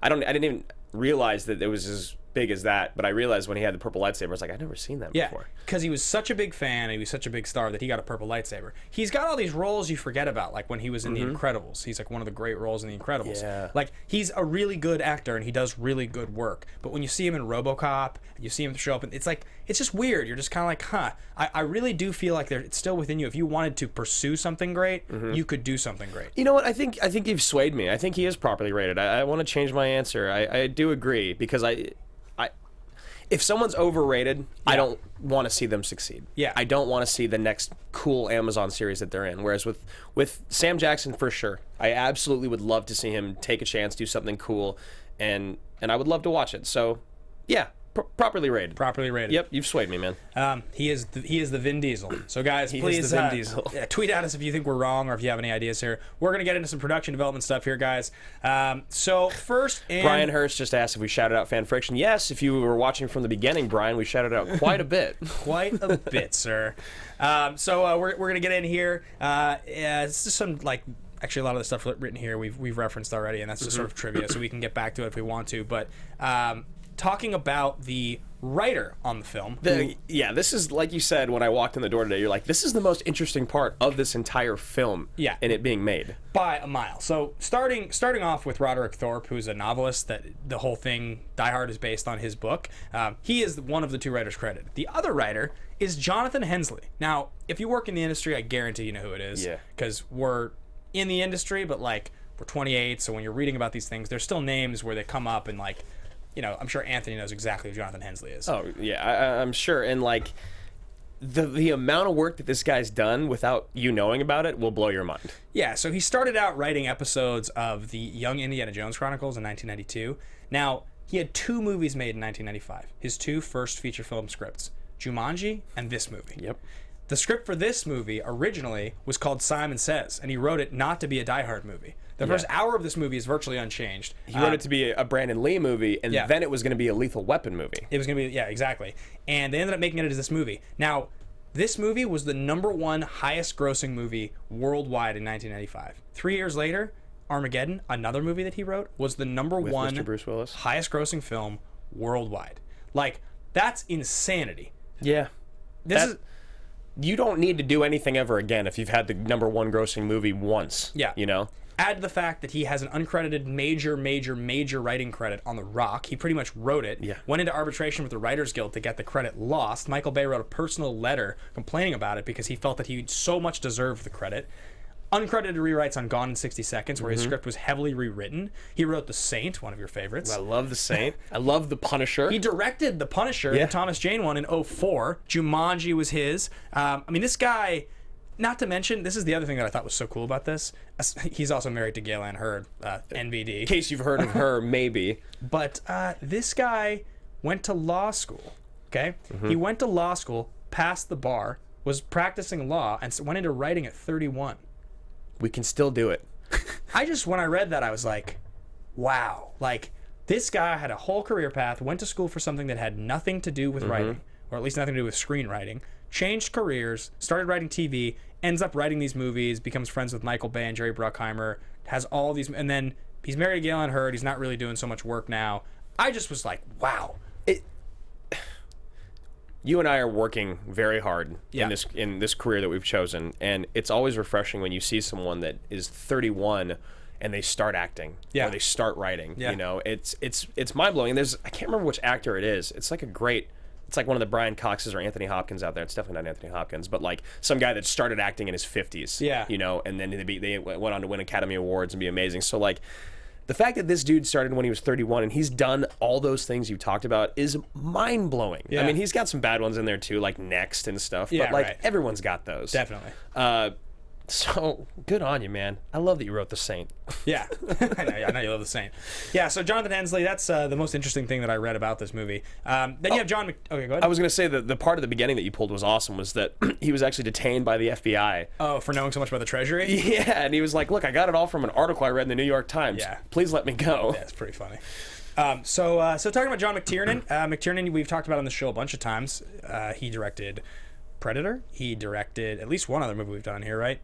I didn't even realize that it was as big as that, but I realized when he had the purple lightsaber, I was like, I've never seen that before. Because he was such a big fan, and he was such a big star that he got a purple lightsaber. He's got all these roles you forget about, like when he was in The Incredibles. He's like one of the great roles in The Incredibles. Yeah. Like, he's a really good actor, and he does really good work. But when you see him in RoboCop, you see him show up, and it's like, it's just weird. You're just kind of like, huh. I really do feel like it's still within you. If you wanted to pursue something great, you could do something great. You know what? I think you've swayed me. I think he is properly rated. I want to change my answer. I do agree, because if someone's overrated, I don't want to see them succeed. Yeah. I don't want to see the next cool Amazon series that they're in. Whereas with Sam Jackson, for sure, I absolutely would love to see him take a chance, do something cool, and I would love to watch it. So, yeah. Properly rated. Properly rated. Yep, you've swayed me, man. He is the Vin Diesel. So guys, please is the Vin Diesel. Tweet at us if you think we're wrong or if you have any ideas here. We're gonna get into some production development stuff here, guys. So first, Brian Hurst just asked if we shouted out Fan Friction. Yes, if you were watching from the beginning, Brian, we shouted out quite a bit. Quite a bit, sir. So we're gonna get in here. It's just some like. Actually, a lot of the stuff written here we've referenced already, and that's just sort of trivia, so we can get back to it if we want to. But talking about the writer on the film. This is, like you said when I walked in the door today, you're like, this is the most interesting part of this entire film and it being made. By a mile. So starting off with Roderick Thorpe, who's a novelist that the whole thing, Die Hard, is based on his book. He is one of the two writers credited. The other writer is Jonathan Hensleigh. Now, if you work in the industry, I guarantee you know who it is. Yeah. Because we're in the industry, but like, we're 28, so when you're reading about these things, there's still names where they come up and like, you know, I'm sure Anthony knows exactly who Jonathan Hensleigh is. Oh, yeah, I'm sure. And, like, the amount of work that this guy's done without you knowing about it will blow your mind. Yeah, so he started out writing episodes of the Young Indiana Jones Chronicles in 1992. Now, he had 2 movies made in 1995. His 2 first feature film scripts, Jumanji and this movie. Yep. The script for this movie originally was called Simon Says, and he wrote it not to be a Die Hard movie. The first hour of this movie is virtually unchanged. He wrote it to be a Brandon Lee movie, and then it was going to be a Lethal Weapon movie. It was going to be, exactly. And they ended up making it as this movie. Now, this movie was the #1 highest grossing movie worldwide in 1995. 3 years later, Armageddon, another movie that he wrote, was the #1 With Mr. Bruce Willis. highest grossing film worldwide. Like, that's insanity. Yeah. This is... You don't need to do anything ever again if you've had the #1 grossing movie once. Yeah. You know? Add the fact that he has an uncredited major writing credit on The Rock. He pretty much wrote it. Yeah. Went into arbitration with the Writers Guild to get the credit lost. Michael Bay wrote a personal letter complaining about it because he felt that he so much deserved the credit. Uncredited rewrites on Gone in 60 Seconds, where his script was heavily rewritten. He wrote The Saint, one of your favorites. I love The Saint. I love The Punisher. He directed The Punisher, the Thomas Jane one, in 2004. Jumanji was his. I mean, this guy... Not to mention, this is the other thing that I thought was so cool about this. He's also married to Gaylan Hurd, NBD. In case you've heard of her, maybe. But this guy went to law school, okay? He went to law school, passed the bar, was practicing law, and went into writing at 31. We can still do it. When I read that, I was like, wow. Like, this guy had a whole career path, went to school for something that had nothing to do with writing, or at least nothing to do with screenwriting, changed careers, started writing TV, ends up writing these movies, becomes friends with Michael Bay and Jerry Bruckheimer, has all these, and then he's married to Gaylan Hurd. He's not really doing so much work now. I just was like, wow. You and I are working very hard in this career that we've chosen, and it's always refreshing when you see someone that is 31 and they start acting or they start writing. You know, it's mind blowing. I can't remember which actor it is. It's like a great it's like one of the Brian Coxes or Anthony Hopkins out there. It's definitely not Anthony Hopkins, but like some guy that started acting in his 50s. Yeah. You know, and then they went on to win Academy Awards and be amazing. So like, the fact that this dude started when he was 31 and he's done all those things you talked about is mind-blowing. Yeah. I mean, he's got some bad ones in there too, like Next and stuff, Yeah, but like right. everyone's got those. Definitely. So good on you, man. I love that you wrote The Saint. Yeah, I know you love The Saint. Yeah, so Jonathan Hensleigh, that's the most interesting thing that I read about this movie. Then you have John okay, go ahead. I was going to say that the part of the beginning that you pulled was awesome, was that he was actually detained by the FBI. Oh, for knowing so much about the Treasury? Yeah, and he was like, look, I got it all from an article I read in the New York Times. Yeah. Please let me go. Yeah, it's pretty funny. So talking about John McTiernan, McTiernan we've talked about on the show a bunch of times. He directed Predator. He directed at least one other movie we've done here, right?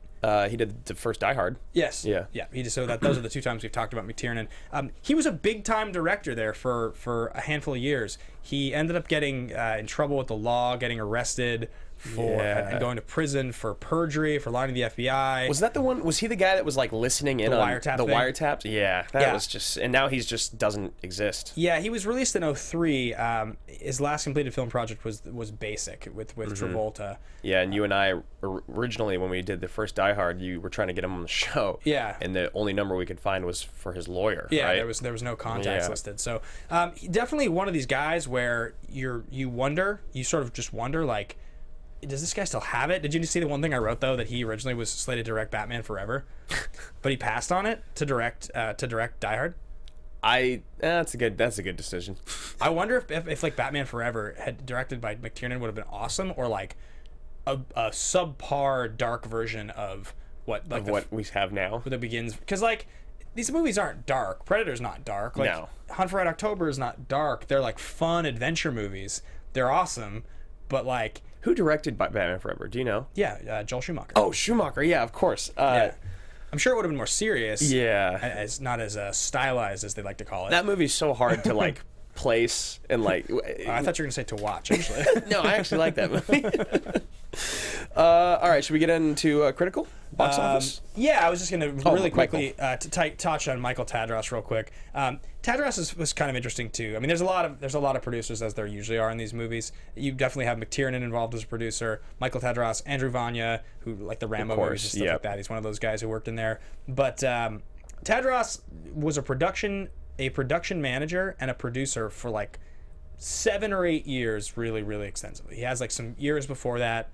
He did the first Die Hard. Yes. Yeah. Yeah. Those are the two times we've talked about McTiernan. He was a big time director there for a handful of years. He ended up getting in trouble with the law, getting arrested for and going to prison for perjury, for lying to the FBI. Was that the one? Was he the guy that was like listening in The on wiretap the thing? wiretaps? Yeah, that Yeah. was just, and now he's just doesn't exist. Yeah, he was released in 2003. His last completed film project was Basic with Travolta. Yeah, and you and I originally, when we did the first Die Hard, you were trying to get him on the show. Yeah. And the only number we could find was for his lawyer. Yeah, right? there was no contacts Yeah. listed. So definitely one of these guys where you sort of just wonder, like, does this guy still have it? Did you see the one thing I wrote though, that he originally was slated to direct Batman Forever, but he passed on it to direct Die Hard? That's a good decision. I wonder if like Batman Forever had directed by McTiernan would have been awesome, or like a subpar dark version of what we have now. that begins, because like these movies aren't dark. Predator's not dark. Like No. Hunt for Red October is not dark. They're like fun adventure movies. They're awesome, but like, Who directed Batman Forever? Do you know? yeah, Joel Schumacher. Oh, Schumacher. Yeah, of course. Yeah. I'm sure it would have been more serious. Yeah. As not as stylized as they like to call it. That movie's so hard to like place and like. I thought you were gonna say to watch, actually. No, I actually like that movie. All right, should we get into critical box office? Yeah, I was just going to really Michael. quickly touch on Michael Tadros real quick. Tadros was kind of interesting too. I mean, there's a lot of producers, as there usually are in these movies. You definitely have McTiernan involved as a producer, Michael Tadros, Andrew Vanya, who like the Rambo movies and stuff like that. He's one of those guys who worked in there. But Tadros was a production manager and a producer for like 7 or 8 years, really, really extensively. He has like some years before that.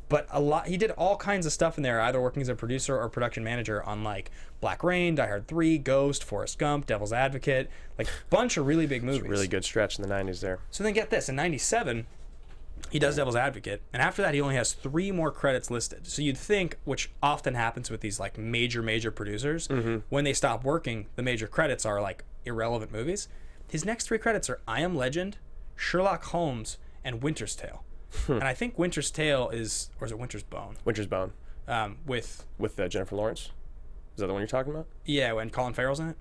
But he did all kinds of stuff in there, either working as a producer or production manager on like Black Rain, Die Hard 3, Ghost, Forrest Gump, Devil's Advocate, like a bunch of really big movies. Really good stretch in the 90s there. So then get this, in 97, he does Devil's Advocate, and after that he only has 3 more credits listed. So you'd think, which often happens with these like major producers, when they stop working, the major credits are like irrelevant movies. His next 3 credits are I Am Legend, Sherlock Holmes, and Winter's Tale. And I think Winter's Tale is it Winter's Bone? Winter's Bone. With Jennifer Lawrence. Is that the one you're talking about? Yeah, when Colin Farrell's in it.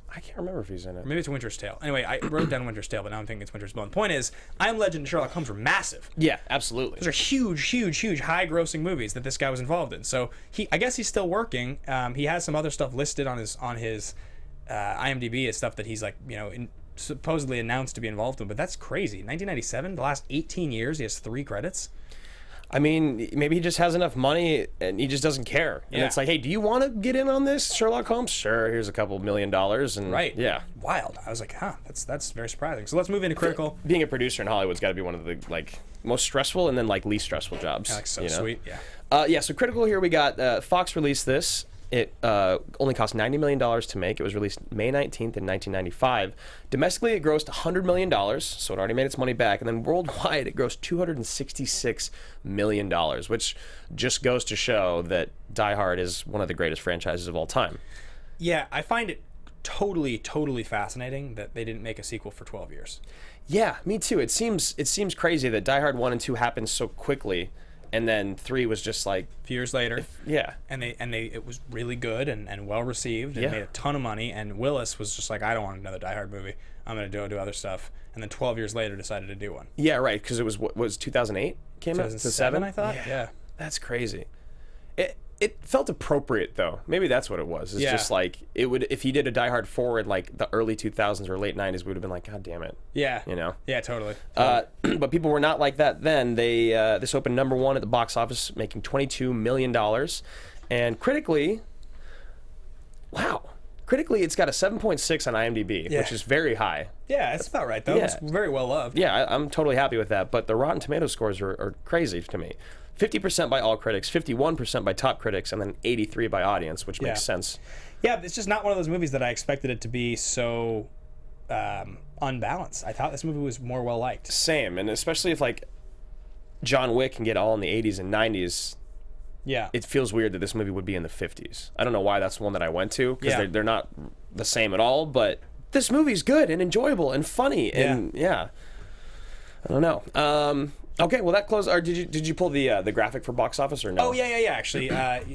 I can't remember if he's in it. Maybe it's Winter's Tale. Anyway, I wrote down Winter's Tale, but now I'm thinking it's Winter's Bone. The point is, I Am Legend and Sherlock Holmes were massive. Yeah, absolutely. Those are huge, high-grossing movies that this guy was involved in. So I guess he's still working. He has some other stuff listed on his IMDb as stuff that he's like, supposedly announced to be involved in, but that's crazy. 1997, the last 18 years, he has 3 credits. I mean, maybe he just has enough money and he just doesn't care. And Yeah. it's like, hey, do you want to get in on this, Sherlock Holmes? Sure, here's a couple $1 million. And Right. Yeah. Wild. I was like, that's very surprising. So let's move into critical. Being a producer in Hollywood's got to be one of the like most stressful and then like least stressful jobs. Like, so sweet. Yeah. So critical here we got Fox released this. It only cost $90 million to make. It was released May 19th in 1995. Domestically, it grossed $100 million, so it already made its money back. And then worldwide, it grossed $266 million, which just goes to show that Die Hard is one of the greatest franchises of all time. Yeah, I find it totally fascinating that they didn't make a sequel for 12 years. Yeah, me too. It seems crazy that Die Hard 1 and 2 happened so quickly. And then 3 was just like A few years later. Yeah. And it was really good and well received and Yeah. made a ton of money. And Willis was just like, I don't want another Die Hard movie. I'm going to do other stuff. And then 12 years later decided to do one. Yeah, right. Because it was 2008 came out? 2007, I thought. Yeah. That's crazy. It felt appropriate though. Maybe that's what it was. It's just like it would if he did a Die Hard 4 in like the early 2000s or late 90s, we would have been like, God damn it. Yeah. You know. Yeah, totally. But people were not like that then. They this opened number 1 at the box office, making $22 million, and critically, it's got a 7.6 on IMDb, which is very high. Yeah, it's about right though. Yeah. It's very well loved. Yeah, I'm totally happy with that. But the Rotten Tomatoes scores are crazy to me. 50% by all critics, 51% by top critics, and then 83% by audience, which makes sense. Yeah, it's just not one of those movies that I expected it to be so unbalanced. I thought this movie was more well liked. Same, and especially if like John Wick can get all in the 80s and 90s. Yeah, it feels weird that this movie would be in the 50s. I don't know why that's the one that I went to, because they're not the same at all, but this movie's good and enjoyable and funny, and I don't know. Okay, well that closed. Or did you pull the graphic for box office or no? Oh yeah. Actually,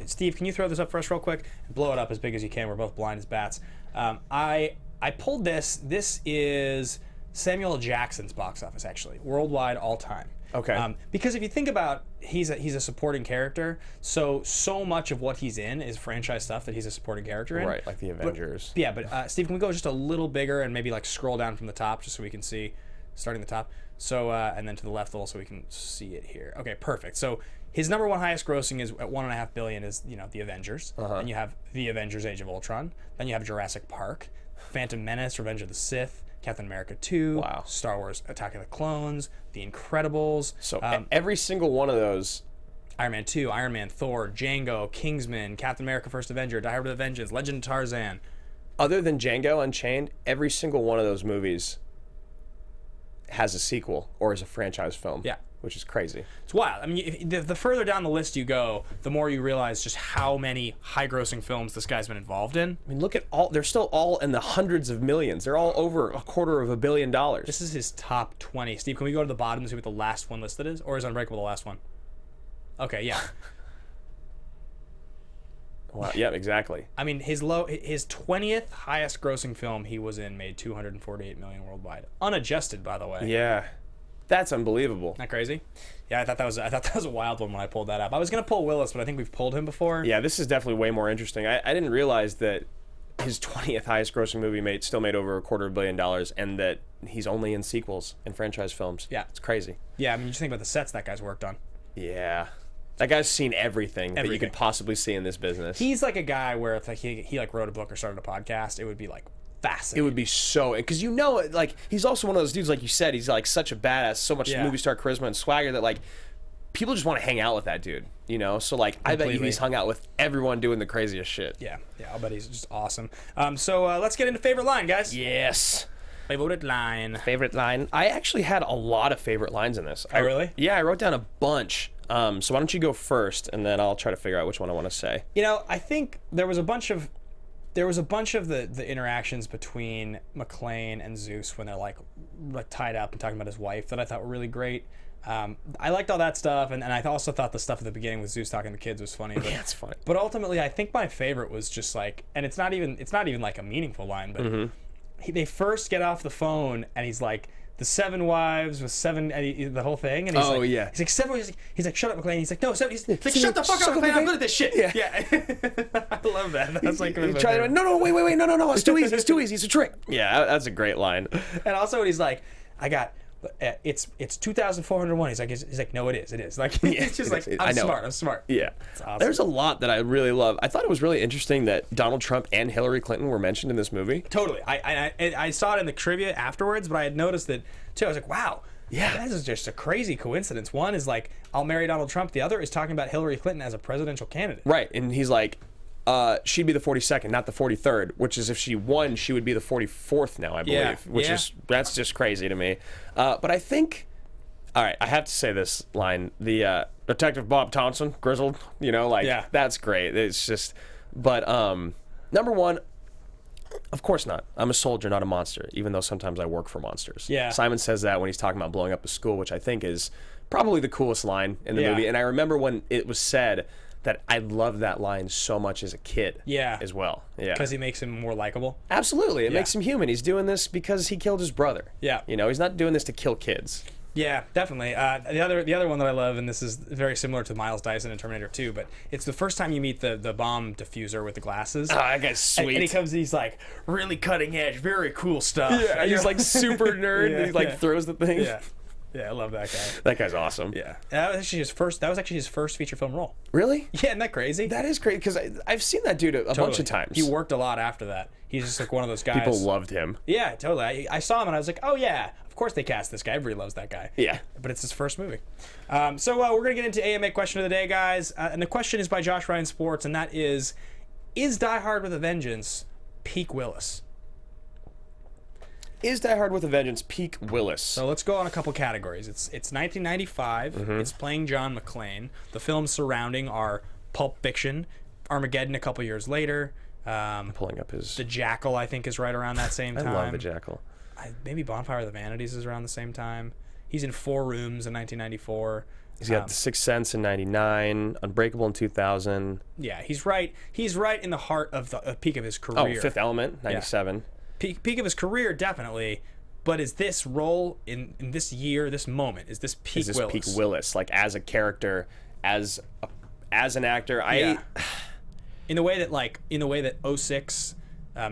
Steve, can you throw this up for us real quick and blow it up as big as you can? We're both blind as bats. I pulled this. This is Samuel L. Jackson's box office, actually, worldwide, all time. Okay. Because if you think about, he's a supporting character, so much of what he's in is franchise stuff that he's a supporting character in. Right, like the Avengers. But Steve, can we go just a little bigger and maybe like scroll down from the top just so we can see, starting the top. So and then to the left a little so we can see it here. Okay, perfect. So his number 1 highest grossing is at $1.5 billion is the Avengers. Then you have the Avengers: Age of Ultron. Then you have Jurassic Park, Phantom Menace, Revenge of the Sith, Captain America 2, Star Wars: Attack of the Clones, The Incredibles. So every single one of those. Iron Man 2, Iron Man, Thor, Django, Kingsman, Captain America: First Avenger, Die Hard with a Vengeance, Legend of Tarzan. Other than Django Unchained, every single one of those movies has a sequel or is a franchise film. Yeah. Which is crazy. It's wild. I mean, the further down the list you go, the more you realize just how many high-grossing films this guy's been involved in. I mean, look at all. They're still all in the hundreds of millions. They're all over $250 million. This is his top 20. Steve, can we go to the bottom and see what the last one listed is? Or is Unbreakable the last one? Okay, yeah. Wow. Yeah, exactly. I mean, his 20th highest grossing film he was in made $248 million worldwide, unadjusted, by the way. Yeah, that's unbelievable. Isn't that crazy? Yeah, I thought that was a wild one when I pulled that up. I was gonna pull Willis, but I think we've pulled him before. Yeah, this is definitely way more interesting. I didn't realize that his 20th highest grossing movie still made over $250 million, and that he's only in sequels and franchise films. Yeah, it's crazy. Yeah, I mean, just think about the sets that guy's worked on. Yeah. That guy's seen everything that you could possibly see in this business. He's like a guy where if like he like wrote a book or started a podcast, it would be like fascinating. It would be so, because like he's also one of those dudes, like you said, he's like such a badass, so much movie star charisma and swagger that like people just want to hang out with that dude, you know? So like I bet you he's hung out with everyone doing the craziest shit. Yeah, I'll bet he's just awesome. So let's get into favorite line, guys. Yes. Favorite line. Favorite line. I actually had a lot of favorite lines in this. Oh, really? Yeah, I wrote down a bunch. So why don't you go first, and then I'll try to figure out which one I want to say. You know, I think there was a bunch of the interactions between McClane and Zeus when they're like tied up and talking about his wife that I thought were really great. I liked all that stuff, and I also thought the stuff at the beginning with Zeus talking to kids was funny. But, yeah, it's funny. But ultimately, I think my favorite was just like, and it's not even like a meaningful line, but they first get off the phone, and he's like, the 7 wives with 7, the whole thing, and he's he's like 7. He's like, shut up, McClane. He's like, no, 7. He's like, shut the fuck up, McClane. I'm good at this shit. Yeah. I love that. That's like wait, no, it's too easy. It's too easy. It's a trick. Yeah, that's a great line. And also, when he's like, it's 2,401. He's like, no, it is. Like, it's just like, I'm smart. Yeah. It's awesome. There's a lot that I really love. I thought it was really interesting that Donald Trump and Hillary Clinton were mentioned in this movie. Totally. I saw it in the trivia afterwards, but I had noticed that too. I was like, wow. Yeah, that is just a crazy coincidence. One is like, I'll marry Donald Trump. The other is talking about Hillary Clinton as a presidential candidate. Right, and he's like, she'd be the 42nd, not the 43rd, which is if she won, she would be the 44th now, I believe, that's just crazy to me. But I think, all right, I have to say this line, the Detective Bob Thompson, grizzled, that's great. It's just, but number one, of course not. I'm a soldier, not a monster, even though sometimes I work for monsters. Yeah. Simon says that when he's talking about blowing up a school, which I think is probably the coolest line in the movie. And I remember when it was said that I loved that line so much as a kid as well. Yeah. Because he makes him more likable? Absolutely. It makes him human. He's doing this because he killed his brother. Yeah. He's not doing this to kill kids. Yeah, definitely. The other one that I love, and this is very similar to Miles Dyson in Terminator 2, but it's the first time you meet the bomb diffuser with the glasses. Oh, that guy's sweet. And he comes, he's like, really cutting edge, very cool stuff. Yeah, and he's like super nerd. Yeah, and he like yeah. throws the thing. Yeah. Yeah, I love that guy. That guy's awesome. Yeah. That was actually his first feature film role. Really? Yeah, isn't that crazy? That is crazy because I've seen that dude a bunch of times. He worked a lot after that. He's just like one of those guys. People loved him. Yeah, totally. I saw him and I was like, oh yeah, of course they cast this guy. Everybody loves that guy. Yeah. But it's his first movie. So we're going to get into AMA question of the day, guys. And the question is by Josh Ryan Sports, and that is Die Hard with a Vengeance peak Willis? Is Die Hard with a Vengeance peak Willis? So let's go on a couple categories. It's 1995. Mm-hmm. It's playing John McClane. The films surrounding are Pulp Fiction, Armageddon a couple years later. Pulling up his... The Jackal, I think, is right around that same time. I love The Jackal. Maybe Bonfire of the Vanities is around the same time. He's in 4 Rooms in 1994. He's got The Sixth Sense in 99, Unbreakable in 2000. Yeah, he's right. He's right in the heart of the peak of his career. Oh, Fifth Element, 97. Yeah. Peak of his career, definitely. But is this role in this year, this moment, is this peak Willis? Willis? Peak Willis, like as a character, as an actor. Yeah. In the way that 06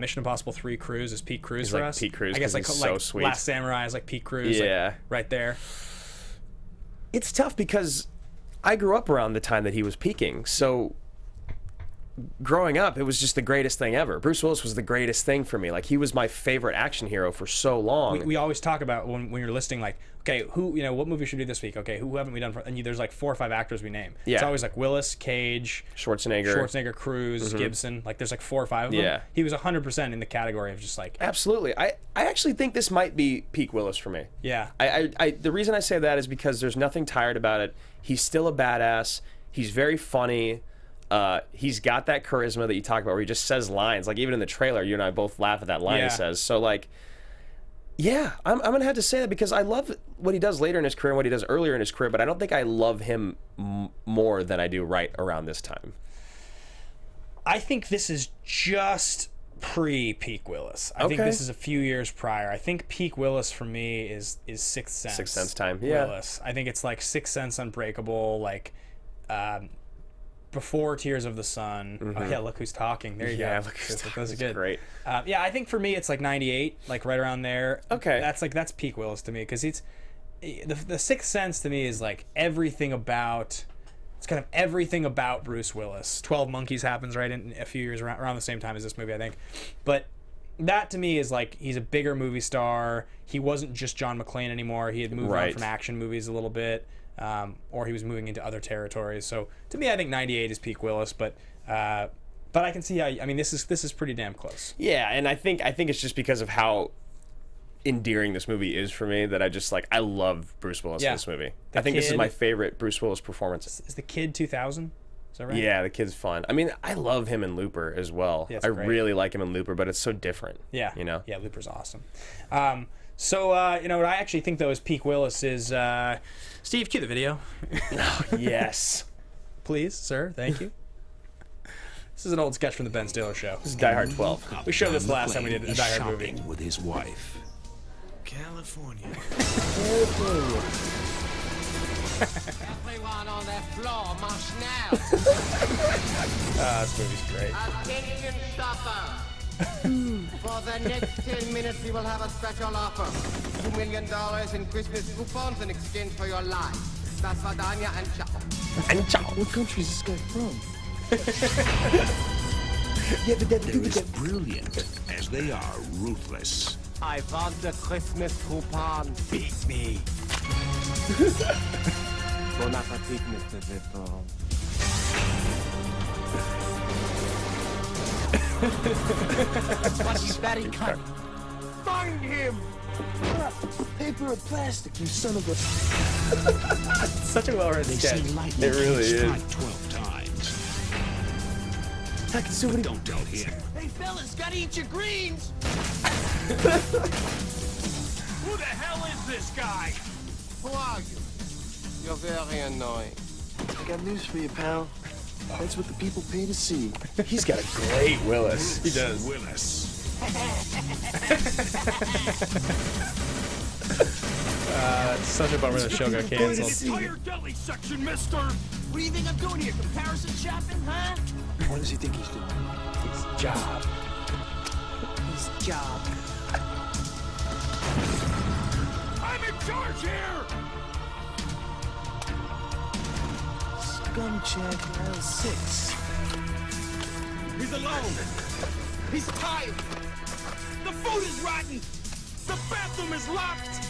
Mission Impossible 3 Cruise is peak Cruise for like us. peak Cruise, I guess 'cause he's so sweet. Last Samurai is like peak Cruise. Yeah. Like, right there. It's tough because I grew up around the time that he was peaking. So growing up, it was just the greatest thing ever. Bruce Willis was the greatest thing for me. Like, he was my favorite action hero for so long. We always talk about when you're listing, like, okay, what movie should we do this week? Okay, who haven't we done? And there's like 4 or 5 actors we name. Yeah. It's always like Willis, Cage, Schwarzenegger, Cruise, Gibson. Like, there's like 4 or 5 of them. Yeah. He was 100% in the category of just like... Absolutely. I actually think this might be peak Willis for me. Yeah. The reason I say that is because there's nothing tired about it. He's still a badass. He's very funny. He's got that charisma that you talk about where he just says lines. Like, even in the trailer, you and I both laugh at that line he says. So, like, yeah, I'm going to have to say that because I love what he does later in his career and what he does earlier in his career, but I don't think I love him more than I do right around this time. I think this is just pre-peak Willis. I think this is a few years prior. I think peak Willis for me is Sixth Sense. Sixth Sense time, yeah. Willis. I think it's like Sixth Sense, Unbreakable, like... before Tears of the Sun. Oh yeah, Look Who's Talking. There you go. Yeah, Look Who's Talking. Those are good. Great. Yeah, I think for me it's like 98, like right around there. Okay. That's peak Willis to me because it's the Sixth Sense to me is like everything about. It's kind of everything about Bruce Willis. 12 Monkeys happens right in a few years around the same time as this movie, I think. But that to me is like he's a bigger movie star. He wasn't just John McClane anymore. He had moved on from action movies a little bit. Or he was moving into other territories. So to me, I think 98 is peak Willis, but I can see how. I mean, this is pretty damn close. Yeah, and I think it's just because of how endearing this movie is for me that I love Bruce Willis in this movie. I think this is my favorite Bruce Willis performance. Is the Kid 2000? Is that right? Yeah, the Kid's fun. I mean, I love him in Looper as well. Yeah, I really like him in Looper, but it's so different. Yeah, you know. Yeah, Looper's awesome. So what I actually think though is peak Willis is Steve, cue the video. Yes. Please, sir. Thank you. This is an old sketch from the Ben Stiller Show. This is Die Hard 12. We showed this last time we did a Die Hard movie. With his wife. California. Everyone on that floor must now. This movie's great. Attention shopper. For the next 10 minutes, we will have a special offer. $2 million in Christmas coupons in exchange for your life. Das Vadania and ciao. And ciao. What country is this guy from? They're as brilliant as they are ruthless. I want the Christmas coupon. Beat me. Bon appetit, Mr. Zippo. But he's very cunning. Find him! Paper or plastic, you son of a... Such a well-written They sketch. say lightning It really can is. strike 12 times. But don't tell him. Hey, fellas, gotta eat your greens! Who the hell is this guy? Who are you? You're very annoying. I got news for you, pal. That's what the people pay to see. He's got a great Willis. He does. Willis. That's It's such a bummer the show got canceled. Entire deli section, mister! What do you think I'm doing here? Comparison shopping, huh? What does he think he's doing? His job. His job. I'm in charge here! Scum check L6. He's alone. He's tired. The food is rotten. The bathroom is locked.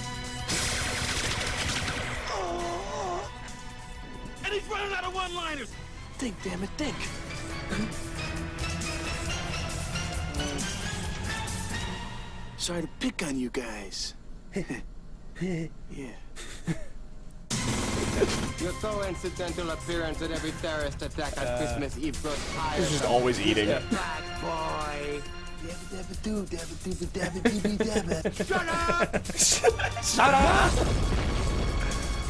And he's running out of one-liners. Think, damn it, think. Sorry to pick on you guys. Yeah. Your so incidental appearance at every terrorist attack on Christmas Eve grows tired. He's just always eating. Black boy. Dabba dabba doo, dabba dooba dabba dooby dabba. Shut up! Shut up!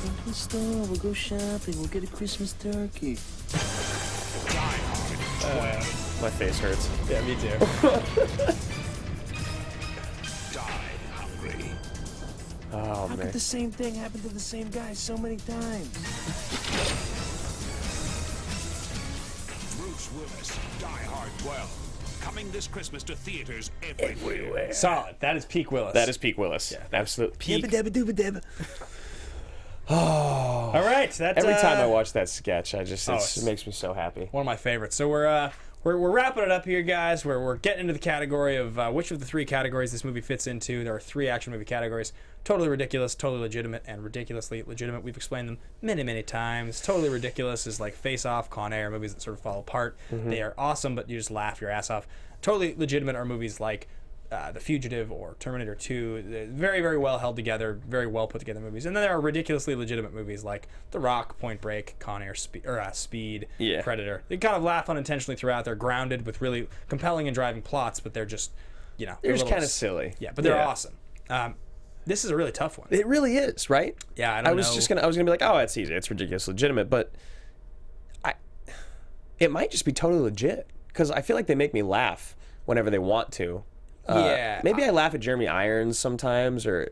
Go to the store, we'll go shopping, we'll get a Christmas turkey. My face hurts. Yeah, me too. Die hungry. Oh, How man. could the same thing happen to the same guy so many times? Bruce Willis, Die Hard 12. Coming this Christmas to theaters everywhere. Solid. That is peak Willis. That is peak Willis. Yeah. Absolute peak. Dabba dabba dooba dabba. All right. That's Every time I watch that sketch, it it's- makes me so happy. one of my favorites. So we're wrapping it up here, guys. We're getting into the category of which of the three categories this movie fits into. There are three action movie categories: totally ridiculous, totally legitimate, and ridiculously legitimate. We've explained them many, many times. Totally ridiculous is like Face Off, Con Air, movies that sort of fall apart. They are awesome, but you just laugh your ass off. Totally legitimate are movies like The Fugitive or Terminator 2. They're very, very well held together, very well put together movies. And then there are ridiculously legitimate movies like The Rock, Point Break, Con Air, Speed, Yeah. Predator. They kind of laugh unintentionally throughout. They're grounded with really compelling and driving plots, but they're just, They're just little kind of silly. Yeah, but they're awesome. This is a really tough one. It really is, right? Yeah, I don't know. I was gonna be like, oh, it's easy, it's ridiculous, legitimate, but it might just be totally legit because I feel like they make me laugh whenever they want to. Yeah. Maybe I laugh at Jeremy Irons sometimes, or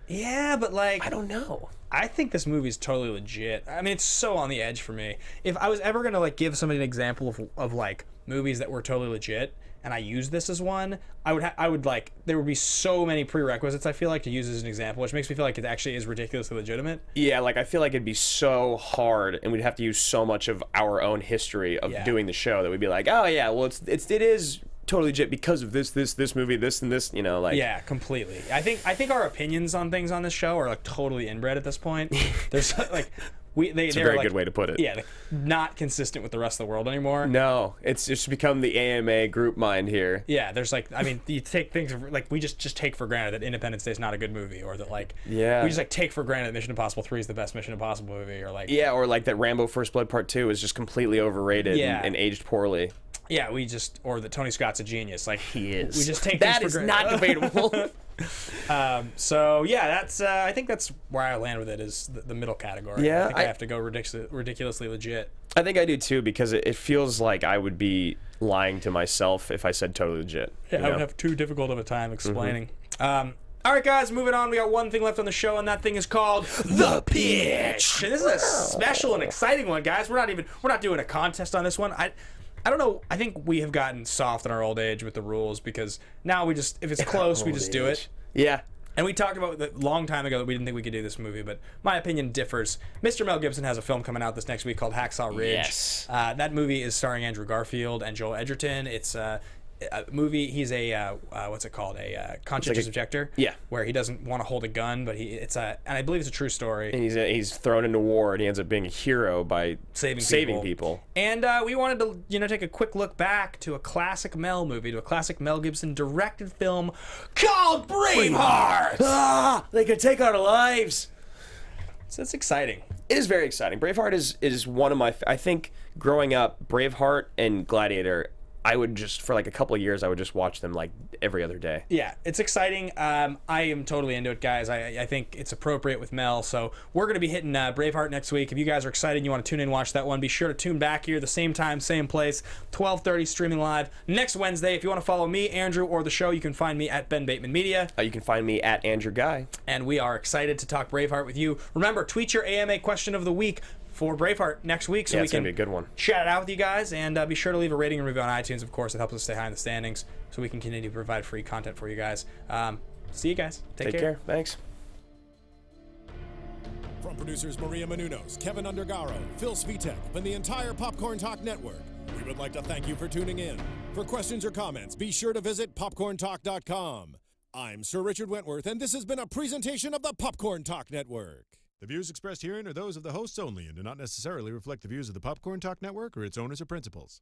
Yeah, but like I don't know. I think this movie's totally legit. I mean, it's so on the edge for me. If I was ever gonna like give somebody an example of like movies that were totally legit, and I use this as one, I would like there would be so many prerequisites. I feel like to use as an example, which makes me feel like it actually is ridiculously legitimate. Yeah, like I feel like it'd be so hard, and we'd have to use so much of our own history of doing the show that we'd be like, oh yeah, well it is totally legit because of this movie, this and this, like. Yeah, completely. I think our opinions on things on this show are like totally inbred at this point. There's like It's a very good way to put it. Yeah, like, not consistent with the rest of the world anymore. No, it's just become the AMA group mind here. Yeah, there's like, I mean, you take things like we just take for granted that Independence Day is not a good movie, or that like we just like take for granted that Mission Impossible 3 is the best Mission Impossible movie, or like or like that Rambo First Blood Part 2 is just completely overrated and aged poorly. Yeah, or that Tony Scott's a genius. Like He is. We just take that things for is granted. not debatable. So yeah, that's I think that's where I land with it is the middle category. Yeah, I think I have to go ridiculously legit. I think I do too, because it feels like I would be lying to myself if I said totally legit. Yeah, I would have too difficult of a time explaining. All right, guys, moving on. We got one thing left on the show, and that thing is called The Pitch. And this is a special and exciting one, guys. We're not doing a contest on this one. I don't know. I think we have gotten soft in our old age with the rules, because now we just, if it's close, we just do it. Yeah. And we talked about a long time ago that we didn't think we could do this movie, but my opinion differs. Mr. Mel Gibson has a film coming out this next week called Hacksaw Ridge. Yes. That movie is starring Andrew Garfield and Joel Edgerton. It's a movie. He's a what's it called? A conscientious objector. Yeah. Where he doesn't want to hold a gun, but and I believe it's a true story. And he's thrown into war, and he ends up being a hero by saving people. And we wanted to take a quick look back to a classic Mel movie, to a classic Mel Gibson directed film called Braveheart. They could take our lives. So it's exciting. It is very exciting. Braveheart is one of my. I think growing up, Braveheart and Gladiator I would just, for like a couple of years, I would just watch them like every other day. Yeah, it's exciting. I am totally into it, guys. I think it's appropriate with Mel. So we're going to be hitting Braveheart next week. If you guys are excited and you want to tune in and watch that one, be sure to tune back here the same time, same place, 12:30 streaming live next Wednesday. If you want to follow me, Andrew, or the show, you can find me at Ben Bateman Media. You can find me at Andrew Ghai. And we are excited to talk Braveheart with you. Remember, tweet your AMA question of the week for Braveheart next week, so we can be a good one. Chat it out with you guys, and be sure to leave a rating and review on iTunes. Of course, it helps us stay high in the standings, so we can continue to provide free content for you guys. See you guys. Take care. Thanks. From producers Maria Menounos, Kevin Undergaro, Phil Svitek, and the entire Popcorn Talk Network, we would like to thank you for tuning in. For questions or comments, be sure to visit popcorntalk.com. I'm Sir Richard Wentworth, and this has been a presentation of the Popcorn Talk Network. The views expressed herein are those of the hosts only and do not necessarily reflect the views of the Popcorn Talk Network or its owners or principals.